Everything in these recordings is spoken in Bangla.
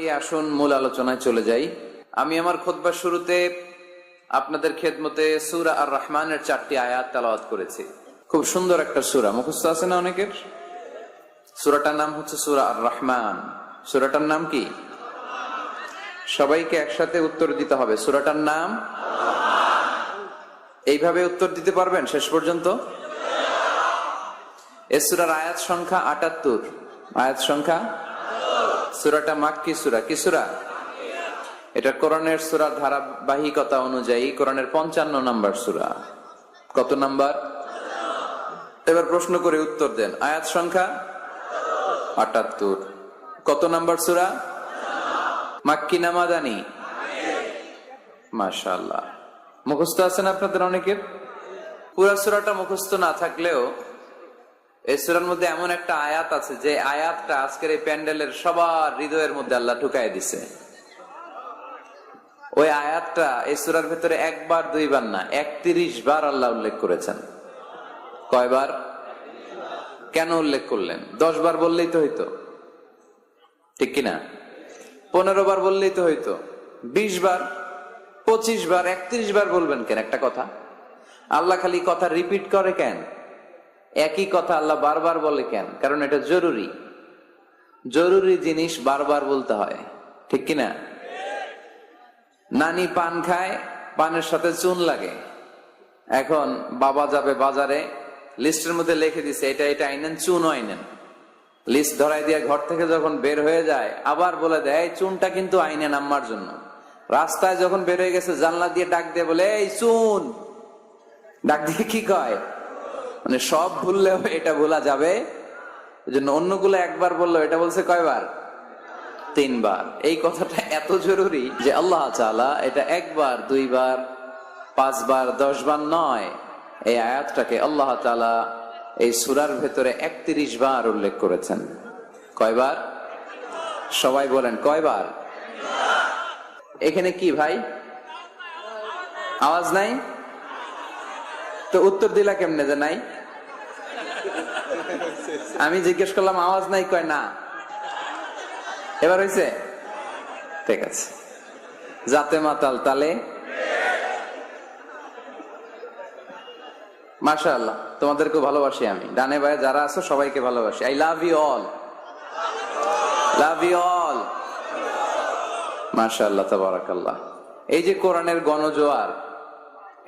বাড়িয়ে আসুন মূল আলোচনায় চলে যাই। আমি আমার খুতবার শুরুতে আপনাদের খেদমতে সূরা আর রহমানের 4টি আয়াত তেলাওয়াত করেছি। খুব সুন্দর একটা সূরা, মুখস্থ আছে না অনেকের? সূরাটার নাম হচ্ছে সূরা আর রহমান। সূরাটার নাম কি? সবাইকে একসাথে উত্তর দিতে হবে। সূরাটার নাম এইভাবে উত্তর দিতে পারবেন শেষ পর্যন্ত? এই সূরার আয়াত সংখ্যা 78। আয়াত সংখ্যা, সূরাটা মাক্কি সূরা। কি সূরা এটা? কোরআনের সূরা ধারাবাহিকতা অনুযায়ী কোরআনের 55 নম্বর সূরা। কত নাম্বার? এবার প্রশ্ন করে উত্তর দেন। আয়াত সংখ্যা 78। কত নাম্বার সূরা? মাক্কি না মাদানী? মাশাআল্লাহ, মুখস্থ আছেন আপনাদের অনেকের? পুরা সূরাটা মুখস্থ না থাকলেও এই সূরার মধ্যে এমন একটা আয়াত আছে যে আয়াতটা আজকের এই প্যান্ডেলের সবার হৃদয়ের মধ্যে আল্লাহ ঢুকায় দিছে। ওই আয়াতটা এই সূরার ভেতরে একবার দুইবার না 31 বার আল্লাহ উল্লেখ করেছেন। কয়বার? কেন উল্লেখ করলেন? 10 বার বললেই তো হইতো, ঠিক কিনা? 15 বার বললেই তো হইতো। 20 বার, 25 বার, 31 বার বলবেন কেন একটা কথা? আল্লাহ খালি কথা রিপিট করে কেন? একই কথা আল্লাহ বারবার বলে কেন? কারণ এটা জরুরি। জরুরি জিনিস বারবার বলতে হয়, ঠিক কিনা? নানি পান খায়, পানের সাথে চুন লাগে। এখন বাবা যাবে বাজারে, লিস্টের মধ্যে লিখে দিছে এটা এটা আইনেন, চুনও আইনেন। লিস্ট ধরাই দিয়ে ঘর থেকে যখন বের হয়ে যায় আবার বলে দেয় এই চুনটা কিন্তু আইনেন আম্মার জন্য। রাস্তায় যখন বের হয়ে গেছে জানলা দিয়ে ডাক দিয়ে বলে এই চুন। ডাক দিয়ে কি কয়? মানে সব ভুললেও এটা ভোলা যাবে, এই জন্য অন্যগুলো একবার বললো, এটা বলছে কয়বার? 3 বার। এই কথাটা এত জরুরি যে আল্লাহ তাআলা এটা 1 বার, 2 বার, 5 বার, 10 বার নয়, এই আয়াতটাকে আল্লাহ তাআলা এই সূরার ভেতরে 31 বার উল্লেখ করেছেন। কয়বার? সবাই বলেন কয়বার? এখানে কি ভাই আওয়াজ নাই? তো উত্তর দিলা কেমনে যে নাই? আমি জিজ্ঞেস করলাম আওয়াজ নাই, কয় না। এবার হইছে? ঠিক আছে। জাতে মাতাল তালে মাশাআল্লাহ, তোমাদেরকে ভালোবাসি আমি। ডানে বায়ে যারা আছো সবাইকে ভালোবাসি। I love you all, love you all. মাশাআল্লাহ, তাবারাকাল্লাহ। এই যে কোরআনের গণজোয়ার,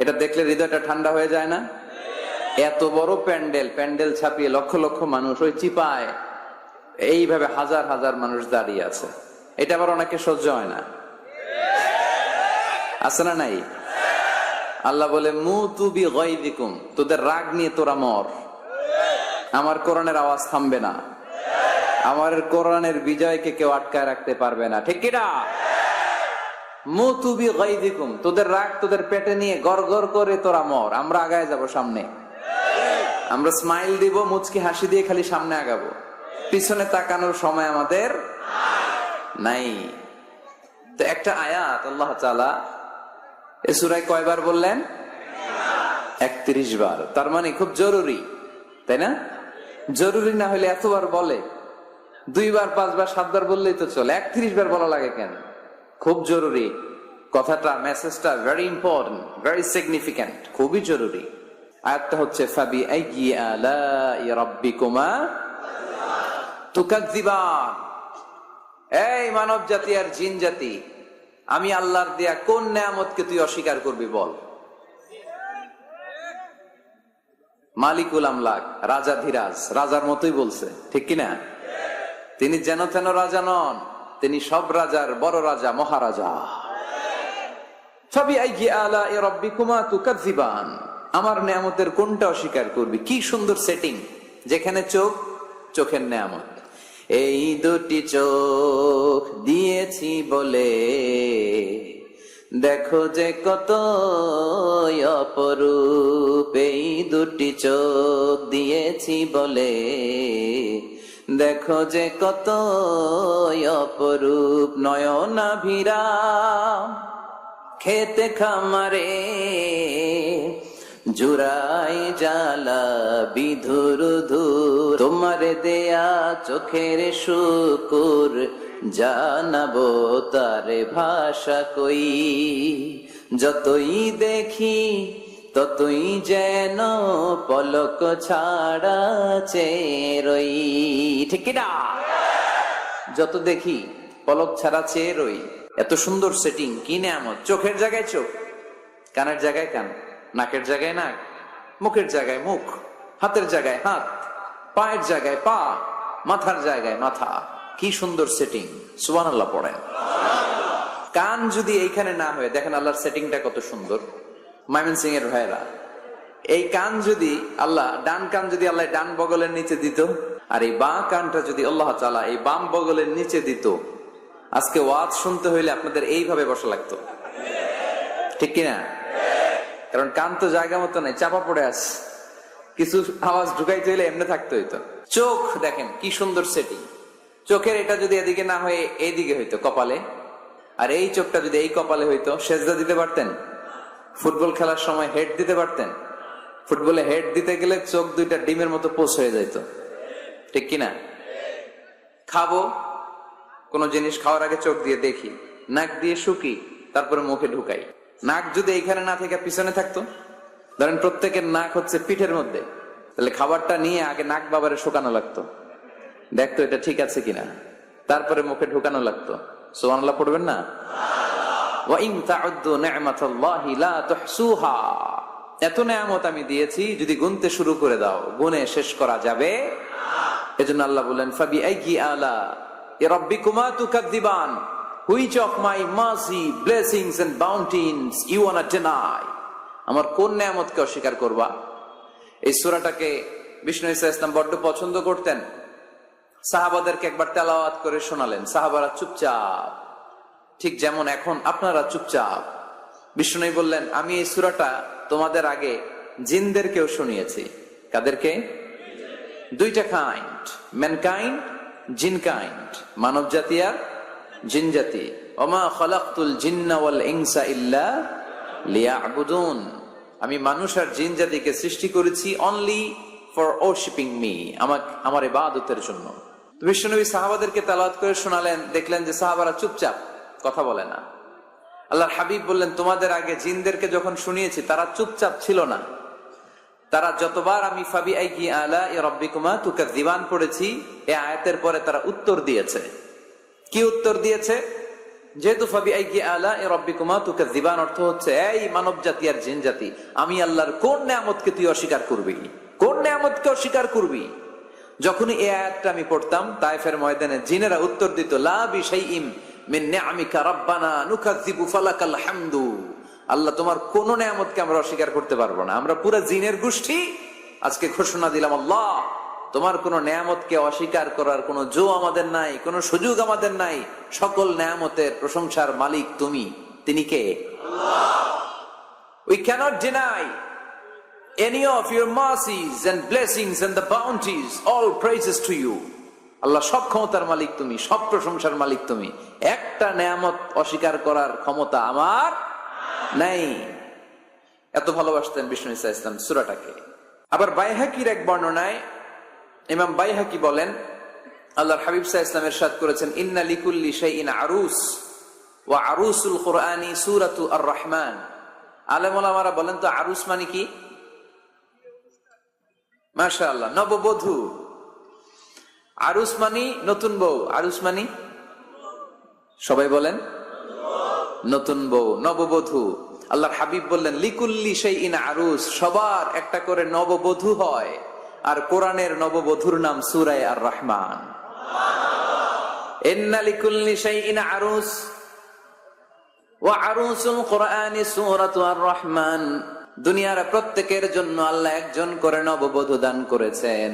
এটা দেখলে হৃদয়টা ঠান্ডা হয়ে যায় না? এত বড় প্যান্ডেল, প্যান্ডেল ছাপিয়ে লক্ষ লক্ষ মানুষ, ওই চিপায় এইভাবে হাজার হাজার মানুষ দাঁড়িয়ে আছে। এটা আবার অনেকে সহ্য হয় না, আছে না নাই? আল্লাহ বলে মুতু বিগাইযিকুম, তোদের রাগ নিয়ে তোরা মর। আমার কোরআনের আওয়াজ থামবে না, আমার কোরআনের বিজয়কে কেউ আটকায় রাখতে পারবে না, ঠিক কিনা? মুতু বিগাইযিকুম, তোদের রাগ তোদের পেটে নিয়ে গড় গড় করে তোরা মর। আমরা আগায় যাব সামনে, আমরা স্মাইল দিব, মুচকি হাসি দিয়ে খালি সামনে আগাবো। পিছনে তাকানোর সময় আমাদের নাই। তো একটা আয়াত আল্লাহ তাআলা এই সূরায় কয়বার বললেন? 31 বার। তার মানে খুব জরুরি, তাই না? জরুরি না হলে এতবার বলে? 2 বার, 5 বার, 7 বার বললেই তো চলে, 31 বার বলা লাগে কেন? খুব জরুরি কথাটা, মেসেজটা ভেরি ইম্পর্টেন্ট, ভেরি সিগনিফিক্যান্ট, খুবই জরুরি। আয়াতটা হচ্ছে ফাবি আইয়ি আলাই রাব্বিকুমা তুকাজ্জিবান। এই মানব জাতি আর জিন জাতি, আমি আল্লাহর দেয়া কোন নেয়ামতকে তুই অস্বীকার করবি বল? মালিকুল আমলাক, রাজাধিরাজ, রাজার মতোই বলছে, ঠিক কিনা? তিনি যেন তেন রাজা নন, তিনি সব রাজার বড় রাজা, মহারাজা। ফাবি আইয়ি আলাই রাব্বিকুমা তুকাজ্জিবান, আমার নেয়ামতের কোনটা অস্বীকার করবি? কি সুন্দর সেটিং, যেখানে চোখ, চোখের নেয়ামত। এই দুটি চোখ দিয়েছি বলে দেখো যে কত অপরূপ। এই দুটি চোখ দিয়েছি বলে দেখো যে কত অপরূপ। নয়নাভিরাম খেতে খামারে জুড়াই জ্বালা বিধুর ধুর, তোমার দেয়া চোখের শুকুর, জানাবো তার ভাষা কই। যতই দেখি ততই যেন পলক ছাড়া চেয়ে রই। ঠিক কিনা? যত দেখি পলক ছাড়া চেয়ে রই। এত সুন্দর সেটিং, কি নেয়ামত! চোখের জায়গায় চোখ, কানের জায়গায় কান, নাকের জায়গায় নাক, মুখের জায়গায় মুখ, হাতের জায়গায় হাত, পায়ের জায়গায় পা, মাথার জায়গায় মাথা। কি সুন্দর সেটিং! সুবহানাল্লাহ পড়েন। কান যদি এইখানে না হয়ে, দেখেন আল্লাহর সেটিংটা কত সুন্দর। ময়মনসিং এর ভাইরা, এই কান যদি আল্লাহ, ডান কান যদি আল্লাহ ডান বগলের নিচে দিত, আর এই বাঁ কানটা যদি আল্লাহ তাআলা এই বাম বগলের নিচে দিত, আজকে ওয়াজ শুনতে হইলে আপনাদের এইভাবে বসা লাগতো। ঠিক কিনা? কারণ কান তো জায়গা মতো নাই, চাপা পড়ে আছে। কিছু আওয়াজ ঢুকাইতে হইলে এমনি থাকতে হইতো। চোখ দেখেন কি সুন্দর সেটিং। চোখের এটা যদি এদিকে না হয়ে এইদিকে হইতো কপালে, আর এই চোখটা যদি এই কপালে হইতো, সেজদা দিতে পারতেন? ফুটবল খেলার সময় হেড দিতে পারতেন? ফুটবলে হেড দিতে গেলে চোখ দুইটা ডিমের মতো পোষ হয়ে যাইত। ঠিক কিনা? খাবো কোন জিনিস, খাওয়ার আগে চোখ দিয়ে দেখি, নাক দিয়ে শুকি, তারপরে মুখে ঢুকাই। নাক যদি এইখানে না থেকে পিছনে থাকতো, ধরেন প্রত্যেকের নাক হচ্ছে পিঠের মধ্যে, তাহলে খাবারটা নিয়ে আগে নাক বাবারে শুকানো লাগতো, দেখতো এটা ঠিক আছে কিনা, তারপরে মুখে ঢুকানো লাগতো। সুবহানাল্লাহ পড়বেন না? ওয়া ইন তাউদ্দু নি'মাতাল্লাহি লা তুহসুহা। এত নেয়ামত আমি দিয়েছি, যদি গুনতে শুরু করে দাও গুনে শেষ করা যাবে। এজন্য আল্লাহ বলেন, ফাবিআইয়ি আলা রাব্বিকুমা তুকাযযিবান, which of my mercy, blessings and bounties you want to deny. আমার কোন নেয়ামতকে অস্বীকার করবা? এই সূরাটাকে বিষ্ণু ঈসা ইসলাম বড্ড পছন্দ করতেন। সাহাবাদেরকে একবার তেলাওয়াত করে শোনালেন, সাহাবারা চুপচাপ, ঠিক যেমন এখন আপনারা চুপচাপ। বিষ্ণু বললেন, আমি এই সূরাটা তোমাদের আগে জিনদেরকেও শুনিয়েছি। কাদেরকে? দুইটা কাইন্ড, ম্যানকাইন্ড, জিন কাইন্ড, মানব জাতি আর জিন জাতি। ওমা খালাকতুল জিন্না ওয়াল ইনসা ইল্লা লিয়াবুদুন। আমি মানুষ আর জিন জাতিকে সৃষ্টি করেছি অনলি ফর ওয়ার্শিপিং মি, আমার ইবাদতের জন্য। বিশ্বনবী সাহাবাদেরকে তেলাওয়াত করে শোনালেন, দেখলেন যে সাহাবারা চুপচাপ, কথা বলে না। আল্লাহর হাবিব বললেন, তোমাদের আগে জিনদেরকে যখন শুনিয়েছি তারা চুপচাপ ছিল না, তারা যতবার আমি ফাবিআইয়ি আলা রাব্বিকুমা তুকাযযিবান পড়েছি, এই আয়াতের পরে তারা উত্তর দিয়েছে। কি উত্তর দিয়েছে? যেহেতু ফাবিআইয়ি আলা রাব্বিকুমা তুকাযযিবান অর্থ হচ্ছে, এই মানব জাতি আর জিন জাতি, আমি আল্লাহর কোন নিয়ামতকে তুই অস্বীকার করবি? কোন নিয়ামতকে অস্বীকার করবি? যখনই এই আয়াতটা আমি পড়তাম, তায়েফের ময়দানে জিনেরা উত্তর দিত, লা বিশাইইম মিন নিআমিকা রাব্বানা নুকাযযিবু ফালাকাল হামদু। আল্লাহ, তোমার কোন নিয়ামতকে আমরা অস্বীকার করতে পারবো না। আমরা পুরো জিনের গোষ্ঠী আজকে ঘোষণা দিলাম, আল্লাহ তোমার কোন নিয়ামতকে অস্বীকার করার কোন জো আমাদের নাই, কোন সুযোগ আমাদের নাই। সকল নিয়ামতের প্রশংসার মালিক তুমি। তিনি কে? আল্লাহ। We cannot deny any of your mercies and blessings and the bounties. All praises to you. আল্লাহ, সব ক্ষমতার মালিক তুমি, সব প্রশংসার মালিক তুমি। একটা নিয়ামত অস্বীকার করার ক্ষমতা আমার নাই। এত ভালোবাসতেন বিষ্ণু ঈসা ইসলাম সূরাটাকে। আবার বাইহাকির এক বর্ণনায় ইমাম বাইহাকি বলেন, আল্লাহর হাবিব সাল্লাল্লাহু আলাইহি ওয়াসাল্লাম ইরশাদ করেছেন, ইন্না লিকুল্লি শাইইন আরুস ওয়া আরুসুল কুরআনি সূরাতু আর রহমান। আলেম ওলামারা বলেন তো আরুস মানে কি? মাশাআল্লাহ, নববধূ। আরুস মানি নতুন বউ, আরুস মানি সবাই বলেন নতুন বউ, নববধূ। আল্লাহর হাবিব বললেন, লিকুল্লি শাইইন আরুস, সবার একটা করে নববধূ হয়। আর কোরআনের নববধূর নাম সূরা আর রহমান। ইন্না লিকুল্লি শাইইন আরুস ওয়া আরুসুল কুরআনি সূরাতু আর রহমান। দুনিয়ার প্রত্যেকের জন্য আল্লাহ একজন করে নববধূ দান করেছেন।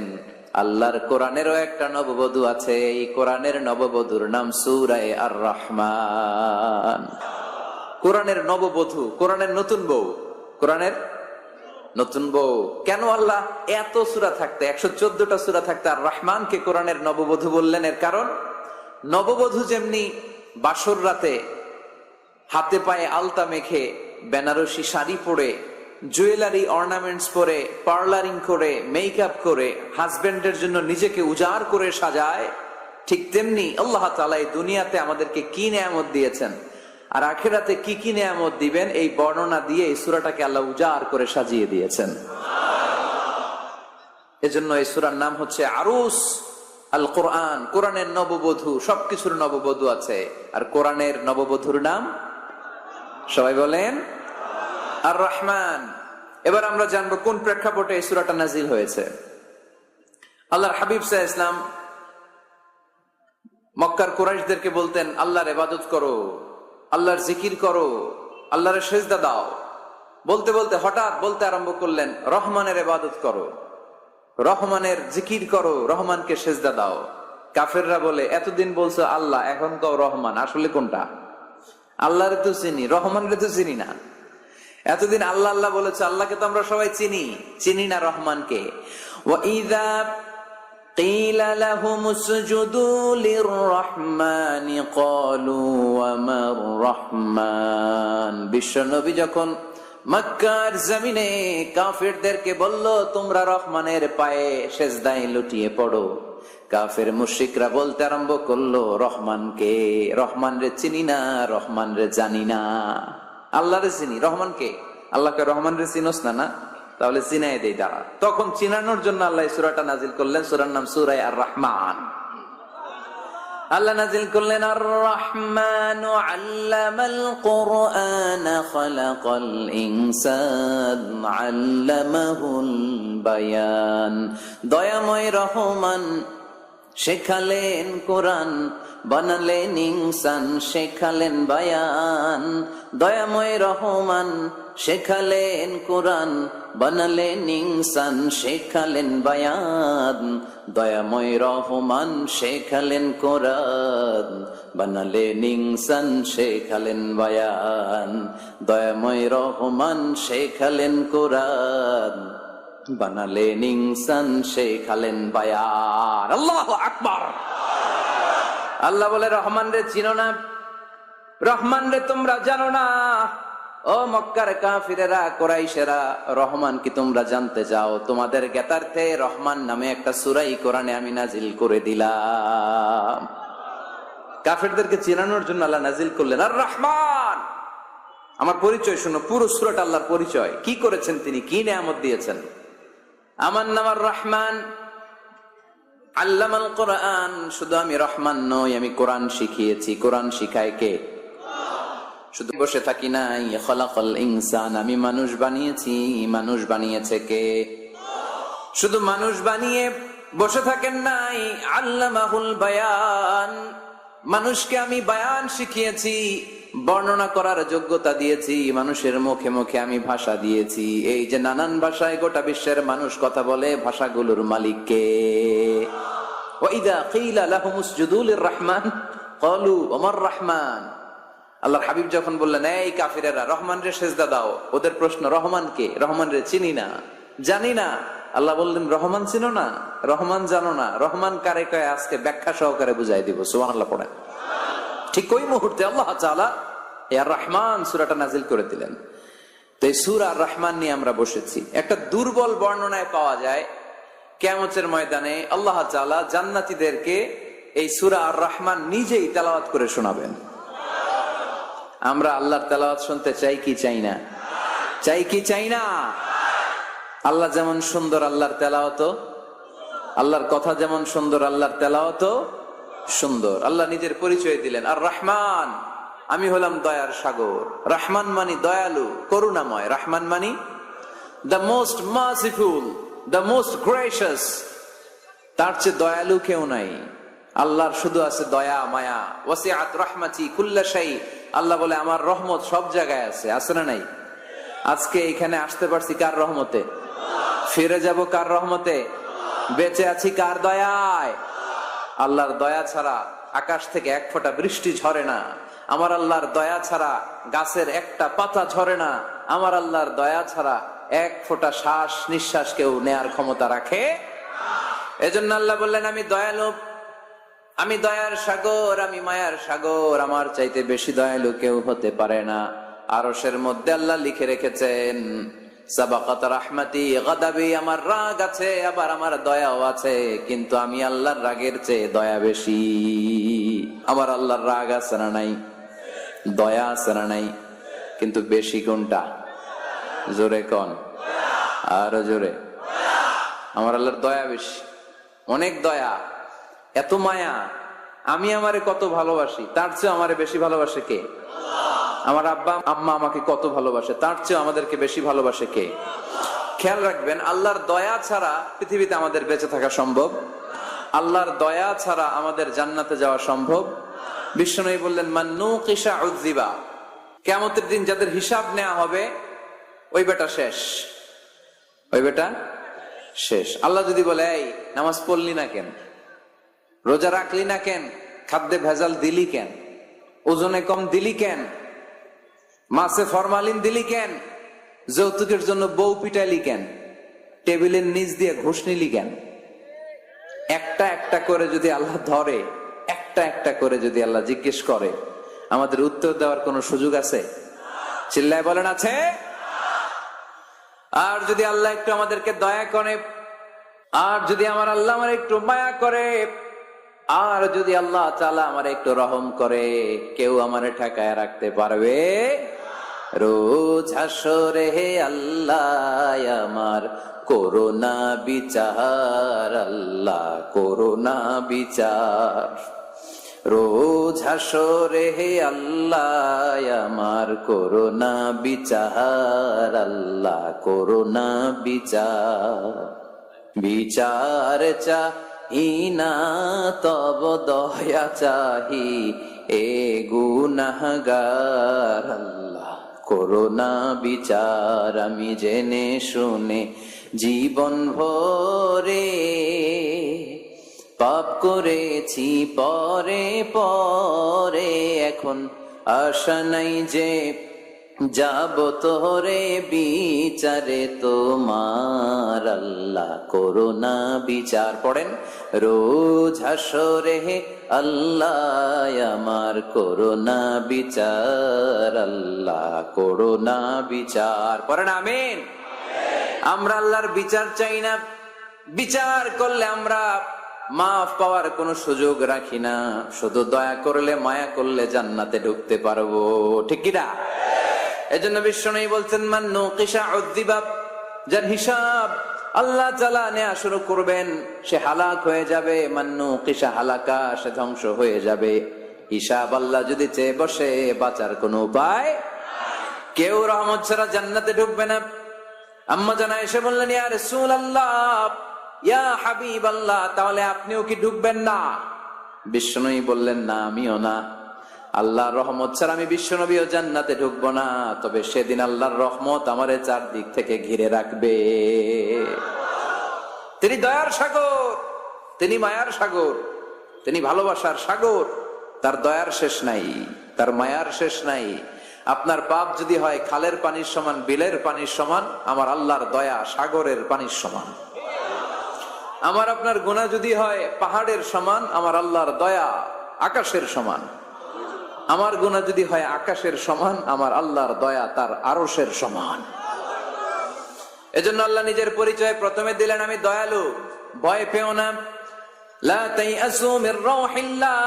আল্লাহর কোরআনেরও একটা নববধূ আছে, এই কোরআনের নববধূর নাম সূরা আর রহমান। কোরআনের নববধূ, কোরআনের নতুন বউ, কোরআনের নতুন বউ। কেন আল্লাহ এত সূরা থাকতে, 114টা সূরা থাকতে আর রহমানকে কোরআনের নববধূ বললেন? এর কারণ, নববধূ যেমনি বাসর রাতে হাতে পায়ে আলতা মেখে বেনারসি শাড়ি পরে জুয়েলারি অর্নামেন্টস পরে, পার্লারিং করে, মেকআপ করে হাজবেন্ডের জন্য নিজেকে উজাড় করে সাজায়, ঠিক তেমনি আল্লাহ তাআলা এই দুনিয়াতে আমাদেরকে কি নেয়ামত দিয়েছেন আর আখিরাতে কি কি নেয়ামত দিবেন, এই বর্ণনা দিয়ে এই সূরাটাকে আল্লাহ উজাড় করে সাজিয়ে দিয়েছেন। এজন্য এই সূরার নাম হচ্ছে আরুস আল কোরআন, কোরআনের নববধূ। সবকিছুর নববধূ আছে, আর কোরআনের নববধূর নাম সবাই বলেন আর রহমান। এবার আমরা জানবো কোন প্রেক্ষাপটে এই সূরাটা নাজিল হয়েছে। আল্লাহর হাবিব সাল্লাল্লাহু আলাইহি ওয়াসাল্লাম মক্কার কুরাইশদেরকে বলতেন, আল্লাহর ইবাদত করো, আল্লাহর জিকির করো, আল্লাহর সেজদা দাও। বলতে বলতে হঠাৎ বলতে আরম্ভ করলেন, রহমানের ইবাদত করো, রহমানের জিকির করো, রহমানকে সেজদা দাও। কাফেররা বলে, এতদিন বলছো আল্লাহ, এখন কও রহমান, আসলে কোনটা? আল্লাহরে তো চিনি, রহমানরে তো চিনি না। এতদিন আল্লাহ আল্লাহ বলেছে, আল্লাহকে তো আমরা সবাই চিনি না রহমানকে। ওয়াইযা কিলা লাহুম উসজুদু লিররহমানি ক্বালু ওয়া মার রহমান। বিশ্বনবী যখন মক্কার জমিনে কাফেরদেরকে বলল, তোমরা রহমানের পায়ে সেজদায় লুটিয়ে পড়ো, কাফের মুশরিকরা বলতে আরম্ভ করলো, রহমানকে, রহমান রে চিনি না, রহমান রে জানি না। আল্লাহ রে চিনি, রহমানকে, আল্লাহকে রহমান রে চিনোস না? না, তাহলে চিনাই দেই দাঁড়া। তখন চিনানোর জন্য আল্লাহ সূরাটা নাজিল করলেন। সূরার নাম সূরা আর রহমান। আল্লাহ নাজিল করলেন, আর রহমান আল্লামাল কুরআন খালাকাল ইনসান আল্লামাহুল বায়ান। দয়াময় রহমান শেখালেন কোরআন, বানালেন ইনসান, শেখালেন বায়ান। দয়াময় রহমান শেখালেন কোরআন, বানালেন ইনসান, শেখালেন বায়ান। দয়াময় রহমান শেখালেন কোরআন, বানালেন ইনসান, শেখালেন বায়ান। দয়াময় রহমান শেখালেন কোরআন, বানালেন ইনসান, শেখালেন বায়ান। আল্লাহু আকবার। আল্লাহ বলে, রহমান রে চিনো না, রহমান রে তোমরা জানো না। ও মক্কার কাফিরেরা, কুরাইশেরা, রহমান কি তোমরা জানতে চাও? তোমাদের জ্ঞাতার্থে রহমান নামে একটা সূরাই কোরআনে আমি নাজিল করে দিলাম। কাফিরদেরকে চিনানোর জন্য আল্লাহ নাজিল করলেন আর রহমান। আমার পরিচয় শুনো, পুরো সূরাটা আল্লাহর পরিচয়, কি করেছেন তিনি, কি নিয়ামত দিয়েছেন। আমার নাম আর রহমান, আল্লামাল কোরআন। শুধু আমি রহমান নই, আমি কোরআন শিখিয়েছি। কোরআন শিখায় কে? শুধু বসে থাকি নাই। খালাকাল ইনসান, আমি মানুষ বানিয়েছি। মানুষ বানিয়েছে কে? শুধু মানুষ বানিয়ে বসে থাকেন নাই। আল্লামাহুল বায়ান, মানুষকে আমি বায়ান শিখিয়েছি, বর্ণনা করার যোগ্যতা দিয়েছি। মানুষের মুখে মুখে আমি ভাষা দিয়েছি। এই যে নানান ভাষায় গোটা বিশ্বের মানুষ কথা বলে, ভাষাগুলোর মালিক কে? ওয়াইদা কিলা লাহুম উসজুদু লিররহমান ক্বালু ওয়া মার রহমান। আল্লাহর হাবিব যখন বললেন, এই কাফিরেরা, রহমান রে সেজদা দাও, ওদের প্রশ্ন, রহমান কে? রহমান রে চিনি না, জানি না। আল্লাহ বললেন, রহমান চিনো না, রহমান জানো না, রহমান কারে কয় আজকে ব্যাখ্যা সহকারে বুঝাই দিব। সুবহানাল্লাহ পড়েন। ঠিক ওই মুহূর্তে আল্লাহ তাআলা আর রহমান সূরাটা নাজিল করে দিলেন। তো এই সূরা আর রহমান নিয়ে আমরা বসেছি। একটা দুর্বল বর্ণনায় পাওয়া যায়, কিয়ামতের ময়দানে আল্লাহ তাআলা জান্নাতীদেরকে এই সূরা আর রহমান নিজেই তেলাওয়াত করে শোনাবেন। আমরা আল্লাহর তেলাওয়াত শুনতে চাই কি চাই না? চাই কি চাই না? আল্লাহ যেমন সুন্দর, আল্লাহর তেলাওয়াত, আল্লাহর কথা যেমন সুন্দর, আল্লাহর তেলাওয়াত সুন্দর। আল্লাহ নিজের পরিচয় দিলেন, আর রহমান, আমি হলাম দয়ার সাগর। রহমান মানি দয়ালু, করুণাময়। রহমান মানি the most merciful, the most gracious. তার চেয়ে দয়ালু কেউ নাই। আল্লাহর শুধু আছে দয়া, মায়া। ওয়াসিআত রাহমাতি কুল্লা শাই। আল্লাহ বলে, আমার রহমত সব জায়গায় আছে। আছে না নাই? আজকে এখানে আসতে পারছি কার রহমতে? ফিরে যাব কার রহমতে? বেঁচে আছি কার দয়ায়? আল্লাহর দয়া ছাড়া আকাশ থেকে এক ফোঁটা বৃষ্টি ঝরে না। আমার আল্লাহর দয়া ছাড়া গাছের একটা পাতা ঝরে না। আমার আল্লাহর দয়া ছাড়া এক ফোঁটা শ্বাস নিঃশ্বাস কেউ নেয়ার ক্ষমতা রাখে। এজন্য আল্লাহ বললেন, আমি দয়ালু, আমি দয়ার সাগর, আমি মায়ার সাগর। আমার চাইতে বেশি দয়ালু কেউ হতে পারে না। আরশের মধ্যে আল্লাহ লিখে রেখেছেন, সাবাকাত রাহমাতি গাদাবি, আমার রাগ আছে আবার আমার দয়াও আছে, কিন্তু আমি আল্লাহর রাগের চেয়ে দয়া বেশি। আমার আল্লাহর রাগ আছে না নাই? দয়া আছে না নাই? কিন্তু বেশি কোনটা? জোরে কোন, আরো জোরে। আমার আল্লাহর দয়া বেশি, অনেক দয়া, এত মায়া। আমি আমারে কত ভালোবাসি, তার চেয়ে আমারে বেশি ভালোবাসে কে? আমার আব্বা আম্মা আমাকে কত ভালোবাসে, তার চেয়ে আমাদেরকে বেশি ভালোবাসে কে? খেয়াল রাখবেন, আল্লাহর দয়া ছাড়া পৃথিবীতে আমাদের বেঁচে থাকা সম্ভব, আল্লাহর দয়া ছাড়া আমাদের জান্নাতে যাওয়া সম্ভব। বিশ্বনবী বললেন, মান নুকিশা উযযিবা, কিয়ামতের দিন যাদের হিসাব নেওয়া হবে ওই বেটা শেষ, ওই বেটা শেষ। আল্লাহ যদি বলে, এই নামাজ পড়লি না কেন, রোজা রাখলি না কেন, খাদ্যে ভেজাল দিলি কেন, ওজনে কম দিলি কেন, মাছে ফরমালিন দিলি কেন, যৌতুকের জন্য বউ পিটাইলি কেন, টেবিলের নিচ দিয়ে ঘুষ নিলি কেন, একটা একটা করে যদি আল্লাহ ধরে, একটা একটা করে যদি আল্লাহ জিজ্ঞেস করে, আমাদের উত্তর দেওয়ার কোন সুযোগ আছে? চিল্লায় বলেন আছে? আর যদি আল্লাহ একটু আমাদেরকে দয়া করে, আর যদি আমার আল্লাহ আমার একটু মায়া করে, আর যদি আল্লাহ তাআলা আমার একটু রহম করে, কেউ আমারে ঠেকায় রাখতে পারবে? রোজ হাসরে হে আল্লাহ আমার করোনা বিচার, আল্লাহ করোনা বিচার। রোজ হাসরে হে আল্লাহ আমার করোনা বিচার, আল্লাহ করোনা বিচার। বিচার চাহি না তব দয়া চাহি, এ গুনাহগার, আল্লাহ করোনা বিচার। আমি জেনে শুনে জীবন ভরে পাপ করেছি পরে পরে, এখন আশা নাই যে যাব তোরে বিচারে তোমার, আল্লাহ করোনা বিচার। পড়েন, রোজ হাসরে হে আল্লাহ আমার করোনা বিচার, আল্লাহ করোনা বিচার। পড়েন আমিন। আমরা আল্লাহর বিচার চাই না, বিচার করলে আমরা মাফ পাওয়ার কোন সুযোগ রাখি না, শুধু দয়া করলে মায়া করলে জান্নাতে ঢুকতে পারবো, ঠিক কি না? এজন্য বিশ্বনবী বলছেন, মান নুকিশা উযযিবা, যার হিসাব আল্লাহ তাআলা নেওয়া শুরু করবেন সে হালাক হয়ে যাবে। মান নুকিশা হালাকা, সে ধ্বংস হয়ে যাবে। হিসাব আল্লাহ যদি চেয়ে বসে, বাঁচার কোনো উপায়? কেউ রহমত ছাড়া জান্নাতে ঢুকবে না। আম্মা জানা এসে বললেন, ইয়া রাসূলুল্লাহ, ইয়া হাবিবাল্লাহ, তাহলে আপনিও কি ঢুকবেন না? বিশ্বনবী বললেন, না আমিও না। আল্লাহর রহমত ছাড়া আমি বিশ্বনবীও জান্নাতে ঢুকবো না, তবে সেদিন আল্লাহর রহমত আমারে চারদিক থেকে ঘিরে রাখবে। তিনি দয়ার সাগর, তিনি মায়ার সাগর, তিনি ভালোবাসার সাগর। তার দয়ার শেষ নাই, তার মায়ার শেষ নাই। আপনার পাপ যদি হয় খালের পানির সমান, বিলের পানির সমান, আমার আল্লাহর দয়া সাগরের পানির সমান। আমার আপনার গুনাহ যদি হয় পাহাড়ের সমান, আমার আল্লাহর দয়া আকাশের সমান। আমার গুনাহ যদি হয় আকাশের সমান, আমার আল্লাহর দয়া তার আরশের সমান। এজন্য আল্লাহ নিজের পরিচয় প্রথমে দিলেন, আমি দয়ালু, ভয় পেও না। লা তাইআসু মির রাউহিল্লাহ,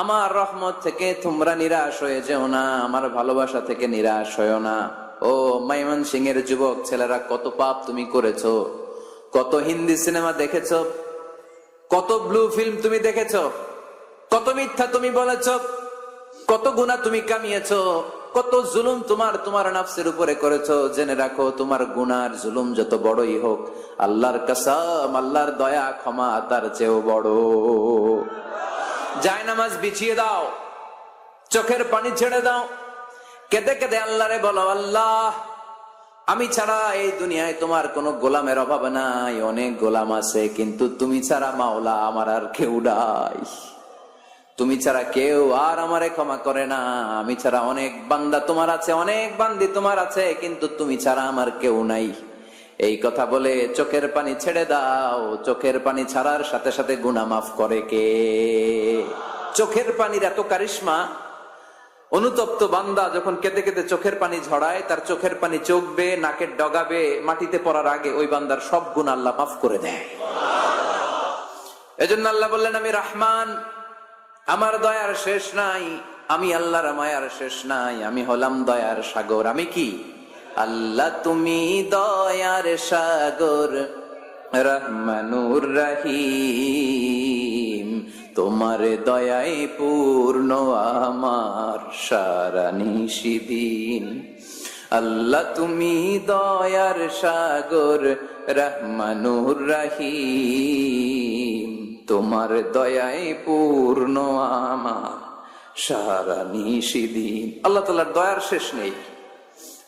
আমার রহমত থেকে তোমরা নিরাশ হয়ে যেও না, আমার ভালোবাসা থেকে নিরাশ হয়েও না। ও ময়মনসিংহের যুবক ছেলেরা, কত পাপ তুমি করেছো, কত হিন্দি সিনেমা দেখেছো, কত ব্লু ফিল্ম তুমি দেখেছো, কত মিথ্যা তুমি বলেছো, কত গুনাহ তুমি কামিয়েছো, কত জুলুম তোমার নাফসের উপরে করেছো। জেনে রাখো, তোমার গুনার জুলুম যত বড়ই হোক, আল্লাহর কসম, আল্লাহর দয়া ক্ষমা তার চেয়েও বড়। জায়নামাজ বিছিয়ে দাও, চোখের পানি ছেড়ে দাও, কেঁদে কেঁদে আল্লাহরে বলো, আল্লাহ আমি ছাড়া এই দুনিয়ায় তোমার কোনো গোলামের অভাব নাই, অনেক গোলাম আছে, কিন্তু তুমি ছাড়া মাওলা আমার আর কেউ নাই। তুমি ছাড়া কেউ আর আমারে ক্ষমা করে না। আমি ছাড়া অনেক বান্দা তোমার আছে, অনেক বান্দি তোমার আছে, কিন্তু তুমি ছাড়া আমার কেউ নাই। এই কথা বলে চোখের পানি ছেড়ে দাও। চোখের পানি ছাড়ার সাথে সাথে গুনাহ মাফ করে কে? চোখের পানির এত কারিশমা, অনুতপ্ত বান্দা যখন কেঁদে কেঁদে চোখের পানি ঝরায়, তার চোখের পানি চোখ বেয়ে নাকের ডগাবে মাটিতে পড়ার আগে ওই বান্দার সব গুনাহ আল্লাহ মাফ করে দেয়। এজন্য আল্লাহ বললেন, আমি রহমান, আমার দয়ার শেষ নাই, আমি আল্লাহর মায়ার শেষ নাই, আমি হলাম দয়ার সাগর। আমি কি? আল্লাহ তুমি দয়ার সাগর, রহমানুর রহিম, তোমার দয়ায় পূর্ণ আমার সারা নিশিদিন। আল্লাহ তুমি দয়ার সাগর, রহমানুর রহিম, তোমার দয়ায় পূর্ণ আমার সারা নিশিদিন। আল্লাহ তাআলার দয়ার শেষ নেই,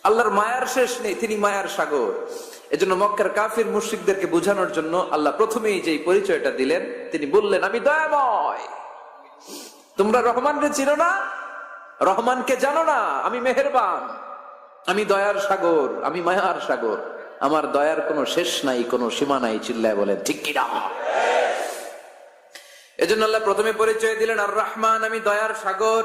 আল্লাহর মায়ার শেষ নেই, তিনি মায়ার সাগর। এজন্য মক্কার কাফির মুশরিকদেরকে বোঝানোর জন্য আল্লাহ প্রথমেই যে পরিচয়টা দিলেন, তিনি বললেন, আমি দয়াময়। তোমরা রহমানকে চিনো না, রহমানকে জানো না, আমি মেহেরবান, আমি দয়ার সাগর, আমি মায়ার সাগর, আমার দয়ার কোনো শেষ নাই, কোনো সীমা নাই। চিল্লায় বলেন ঠিক কিনা? এজন্য আল্লাহ প্রথমে পরিচয় দিলেন আর রহমান, আমি দয়ার সাগর,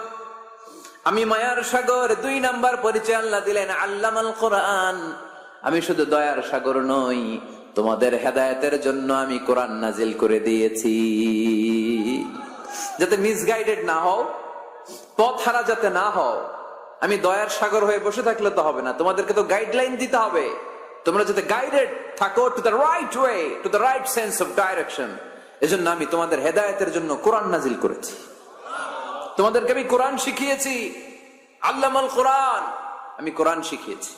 আমি মায়ার সাগর। 2 নাম্বার পরিচয় আল্লাহ দিলেন আল্লামাল কোরআন, আমি শুধু দয়ার সাগর নই, তোমাদের হেদায়েতের জন্য আমি কোরআন নাজিল করে দিয়েছি, যাতে মিসগাইডেড না হও, পথ হারা যাতে না হও। আমি দয়ার সাগর হয়ে বসে থাকলে তো হবে না, তোমাদেরকে তো গাইডলাইন দিতে হবে, তোমরা যাতে গাইডেড থাকো to the right way, to the right sense of direction. এজন্য আমি তোমাদের হেদায়েতের জন্য কোরআন নাজিল করেছি, তোমাদেরকে আমি কোরআন শিখিয়েছি। আল্লামাল কোরআন, আমি কোরআন শিখিয়েছি।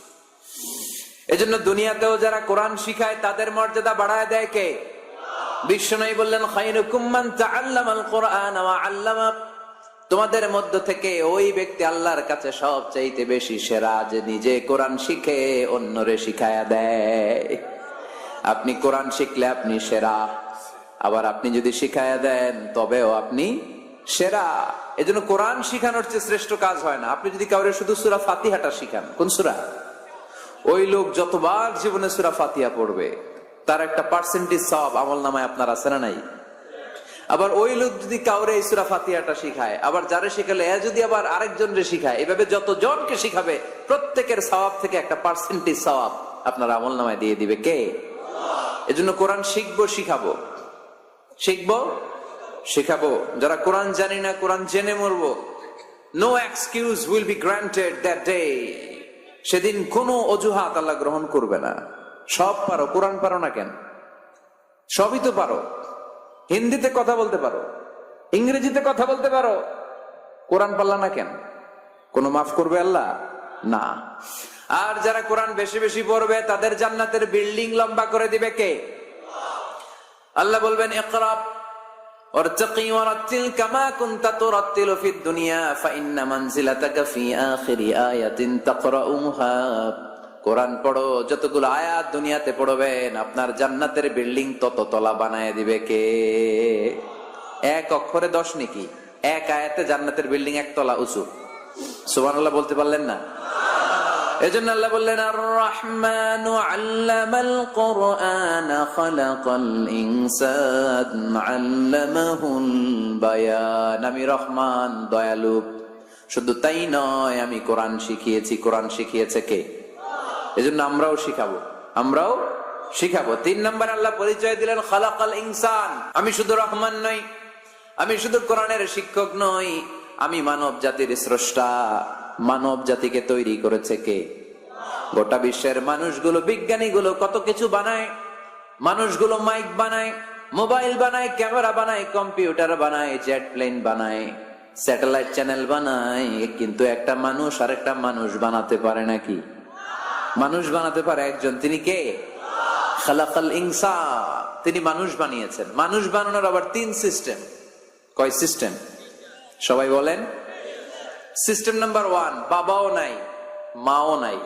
এজন্য দুনিয়াতেও যারা কোরআন শিখায় তাদের মর্যাদা বাড়ায় দেয় কে? বিশ্বনবী বললেন, খায়রুকুম মান তাআল্লামাল কোরআন ওয়া আল্লামা, তোমাদের মধ্য থেকে ওই ব্যক্তি আল্লাহর কাছে সবচাইতে বেশি সেরা, যে নিজে কোরআন শিখে অন্যরে শিখায়া দেয়। আপনি কোরআন শিখলে আপনি সেরা, আবার আপনি যদি শিখায়া দেন তবেও আপনি সেরা। এজন্য কোরআন শিখানোর চেয়ে শ্রেষ্ঠ কাজ হয় না। আপনি যদি কাউরে শুধু সূরা ফাতিহাটা শিখান, কোন সূরা, ওই লোক যতবার জীবনে সূরা ফাতিহা পড়বে তার একটা পার্সেন্টেজ সওয়াব আমলনামায় আপনার আছে না নাই? আবার ওই লোক যদি কাউরে এই সূরা ফাতিহাটা শিখায়, আবার যারে শিখালে যদি আবার আরেকজনরে শিখায়, এভাবে যতজনকে শিখাবে প্রত্যেকের সওয়াব থেকে একটা পার্সেন্টেজ সওয়াব আপনার আমলনামায় দিয়ে দিবে কে? এজন্য কোরআন শিখবো, শিখাবো, শিখবো, শিখাবো। যারা কোরআন জানি না, কোরআন জেনে মরবো। No excuse will be granted that day. সেদিন কোনো অজুহাত আল্লাহ গ্রহণ করবে না। সব পারো, কোরআন পারো না কেন? সবই তো পারো। হিন্দিতে কথা বলতে পারো, ইংরেজিতে কথা বলতে পারো, কোরআন পারলা না কেন? কোনো মাফ করবে আল্লাহ? না। আর যারা কোরআন বেশি বেশি পড়বে তাদের জান্নাতের বিল্ডিং লম্বা করে দিবে কে? আল্লাহ বলবেন, ইকরা ওয়ারতাকি ওয়ারাতিল কামা কুনতা তুরাতিলু ফিদ দুনিয়া ফাইন্না মানজিলাতাকা ফি আখিরি আয়াতিন তাকরাউহা। কোরআন পড়ো, যতগুলো আয়াত দুনিয়াতে পড়বেন আপনার জান্নাতের বিল্ডিং তত তলা বানায় দিবে কে? এক অক্ষরে 10 নেকি, এক আয়াতে জান্নাতের বিল্ডিং 1 তলা উঁচু। সুবহানাল্লাহ বলতে পারলেন না? এজন্য আল্লাহ বললেন, আর রহমানু আল্লামাল কোরআন খালাকাল ইনসান আল্লামাহুল বায়ান। আমি রহমান, দয়ালু। শুধু তাই নয়, আমি কোরআন শিখিয়েছি। কোরআন শিখিয়েছে কে? এজন্য আমরাও শিখাবো, আমরাও শিখাবো। 3 নম্বর আল্লাহ পরিচয় দিলেন খালাকাল ইনসান। আমি শুধু রহমান নই, আমি শুধু কোরআনের শিক্ষক নই, আমি মানব জাতির স্রষ্টা। মানব জাতিকে তৈরি করেছে কে? গোটা বিশ্বের মানুষগুলো, বিজ্ঞানীগুলো কত কিছু বানায়। মানুষগুলো মাইক বানায়, মোবাইল বানায়, ক্যামেরা বানায়, কম্পিউটার বানায়, জেট প্লেন বানায়, স্যাটেলাইট চ্যানেল বানায়, কিন্তু একটা মানুষ আর একটা মানুষ বানাতে পারে নাকি? মানুষ বানাতে পারে একজন, তিনি কে? খালাকাল ইনসান, তিনি মানুষ বানিয়েছেন। মানুষ বানানোর আবার 3 সিস্টেম। কয় সিস্টেম? সবাই বলেন। সিস্টেম নাম্বার 1, বাবাও নাই, মাও নাই।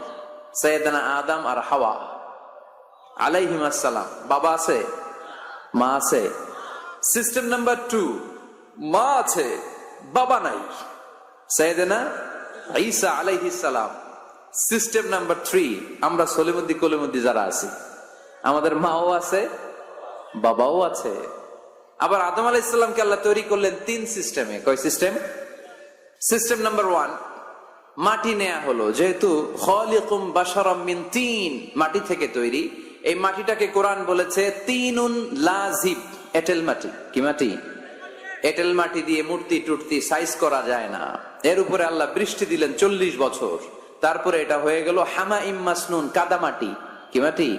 সাইয়েদনা আদম আর হাওয়া আলাইহিমুস সালাম, বাবা আছে, মা আছে। সিস্টেম নাম্বার 2, মা আছে, বাবা নাই, সাইয়েদনা ঈসা আলাইহিস সালাম। সিস্টেম নাম্বার 3, আমরা সলিমুদ্দি কলিমুদ্দি যারা আছি, আমাদের মাও আছে, বাবাও আছে। আবার আদম আলাইহিস সালামকে আল্লাহ তৈরি করলেন 3 সিস্টেমে। কয় সিস্টেম? সিস্টেম নাম্বার 1, মাটি নেয়া হলো, যেহেতু খালিকুম বাশারাম মিন তিন, মাটি থেকে তৈরি। এই মাটিটাকে কোরআন বলেছে তিনুন লাজিব, এঁটেল মাটি। কি মাটি? এঁটেল মাটি দিয়ে মূর্তি টুর্তি সাইজ করা যায় না। এর উপরে আল্লাহ বৃষ্টি দিলেন 40 বছর, তারপরে এটা হয়ে গেল হামাইম মাসনুন, কাদামাটি। কি মাটি?